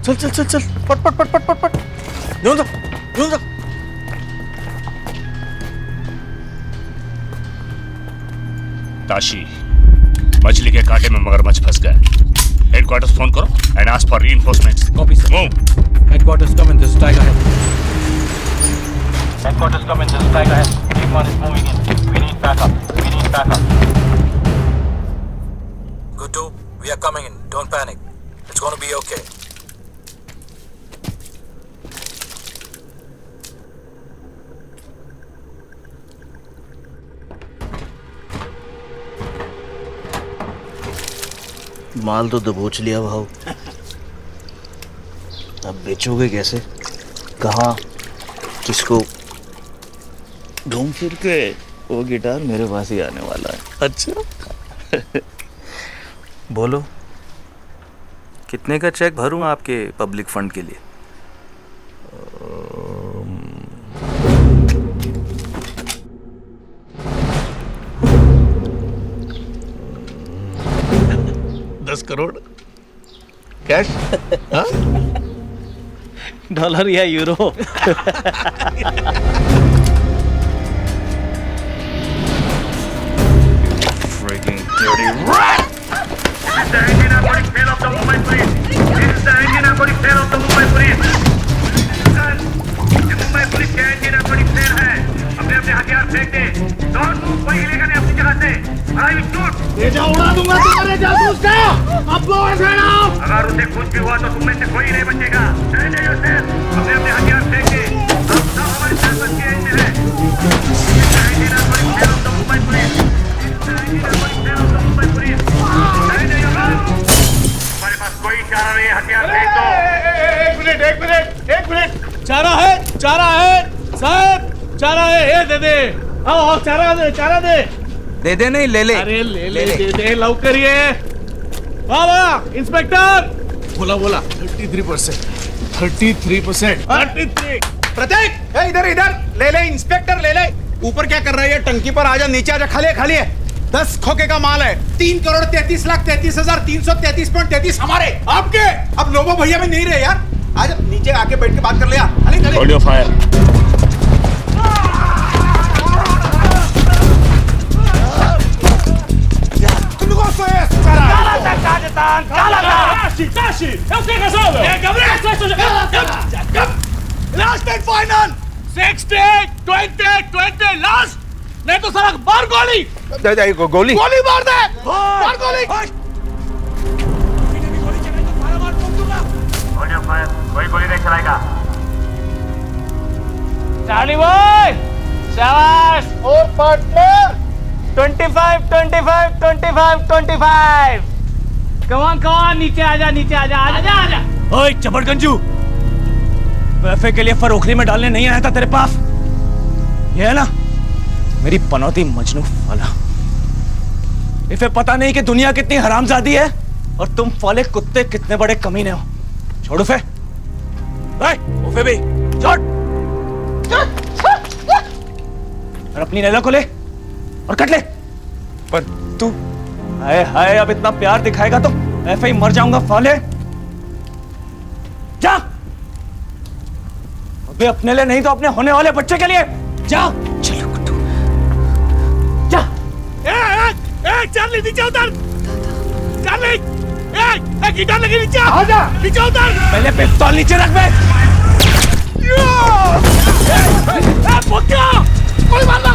चल चल चल चल, पट पट पट पट पट पट, यूं जा। ताशी, मछली के कांटे में मगरमच्छ फंस गया। हेडक्वार्टर्स फोन करो and ask for reinforcements. Copy sir. Move. Headquarters come in, this is tiger head. Headquarters come in, this is Tiger Head. Team 1 is moving in. We need backup. We need backup. Good, we are coming in. Don't panic. It's going to be okay. माल तो दबोच लिया भाव, अब बेचोगे कैसे? कहाँ? किसको? घूम फिर के वो गिटार मेरे पास ही आने वाला है। अच्छा बोलो, कितने का चेक भरूं आपके पब्लिक फंड के लिए? 10 करोड़ कैश? हाँ? डॉलर या euro? Freaking dirty rat! This is the engine narcotic fail of the Mumbai police. This is the engine narcotic fail of the Mumbai police. Sir, ये मुंबई पुलिस के engine narcotic fail है। अपने अपने हथियार फेंक दे। Don't move, कोई हिलेगा नहीं अपनी जगह से। I will shoot. तेजा उड़ा दूंगा तुम्हारे जासूस का। अब go and find out. अगर उसे कुछ भी हुआ तो तुम में से कोई नहीं बचेगा। Surrender yourself. अपने अपने हथियार फेंक दे। अब सब हमारे साथ के एंड में है। This is the engine narcotic fail of the Mumbai police. This is the engine narcotic fail of the Mumbai police. Surrender yourself. हमारे पास कोई चारा नहीं है, हथियार फेंक दो। एक मिनट, चारा है साहब, चारा है, ये दे दे। आओ चारा दे दे नहीं, ले ले। अरे ले दे लवकर ये। वाह इंस्पेक्टर, बोला 33%। 33। प्रतीक, इधर ले इंस्पेक्टर ले। ऊपर क्या कर रहा है? टंकी पर आजा, नीचे आजा, खाली है। 10 खोखे का माल है। 3,33,33,333.33 हमारे, आपके। अब लोबो भैया में नहीं रहे यार। आज नीचे आके बैठ के बात कर लिया। Hold your fire. Last and final 60 20 20 last, नहीं तो साला मार गोली। गोली गोली मार दे, मार गोली। कोई गोली नहीं चलाएगा। चार्ली बॉय, शाबाश। और पार्टनर 25 25 25 25। कमान कमान, नीचे आजा, नीचे आजा, आजा आजा। ओए चपड़गंजू, वैफे के लिए फरोखरी में डालने नहीं आया था तेरे पास। ये है ना मेरी पनौती मजनू वाला। इसे पता नहीं कि दुनिया कितनी हरामजादी है और तुम फाले कुत्ते कितने बड़े कमीने हो। छोड़ उफे, उफे भी छोड़। और अपनी लैला को ले और कट ले। पर तू हाय हाय, अब इतना प्यार दिखाएगा तो ऐसे ही मर जाऊंगा फाले। जा अबे, अपने लिए नहीं तो अपने होने वाले बच्चे के लिए जा। चलो कुट्टू जा। चार्ली नीचे उतर। चार्ली गिटार लगी, नीचे आजा, नीचे उतर। पहले पिस्तौल नीचे रख बे। कोई मारना।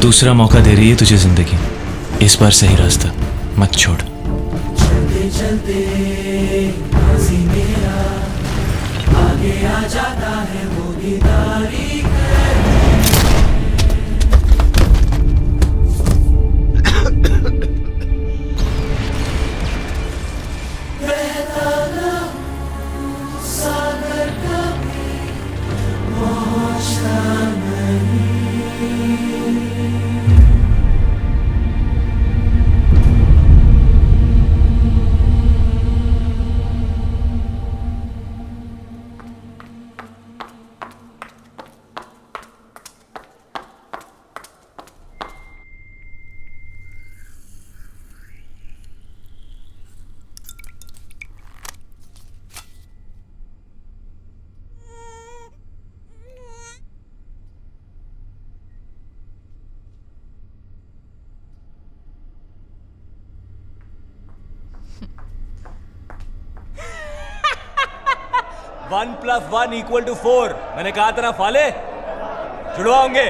दूसरा मौका दे रही है तुझे जिंदगी। इस बार सही रास्ता मत छोड़। चलते चलते हंसी मेरा आगे आ जाता है वो भी तारीख बहता ना सागर कभी पहुंचता नहीं। One plus one equal two 4। मैंने कहा था ना फाले, जुड़वाओगे।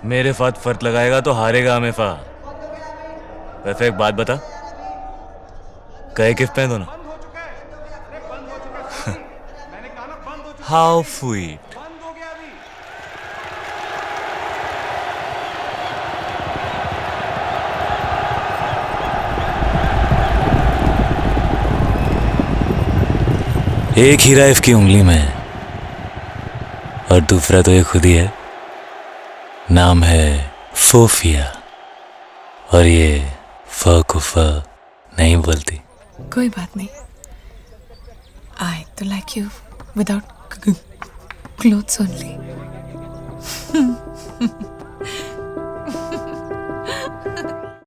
मेरे फात फर्क लगाएगा तो हारेगा हमेफा। वैसे एक बात बता, कहे किस पे दोनों? How sweet. एक हीरा इसकी उंगली में है और दूसरा तो ये खुद ही है। नाम है सोफिया और ये फ को फ नहीं बोलती। कोई बात नहीं। I तो like you without clothes only.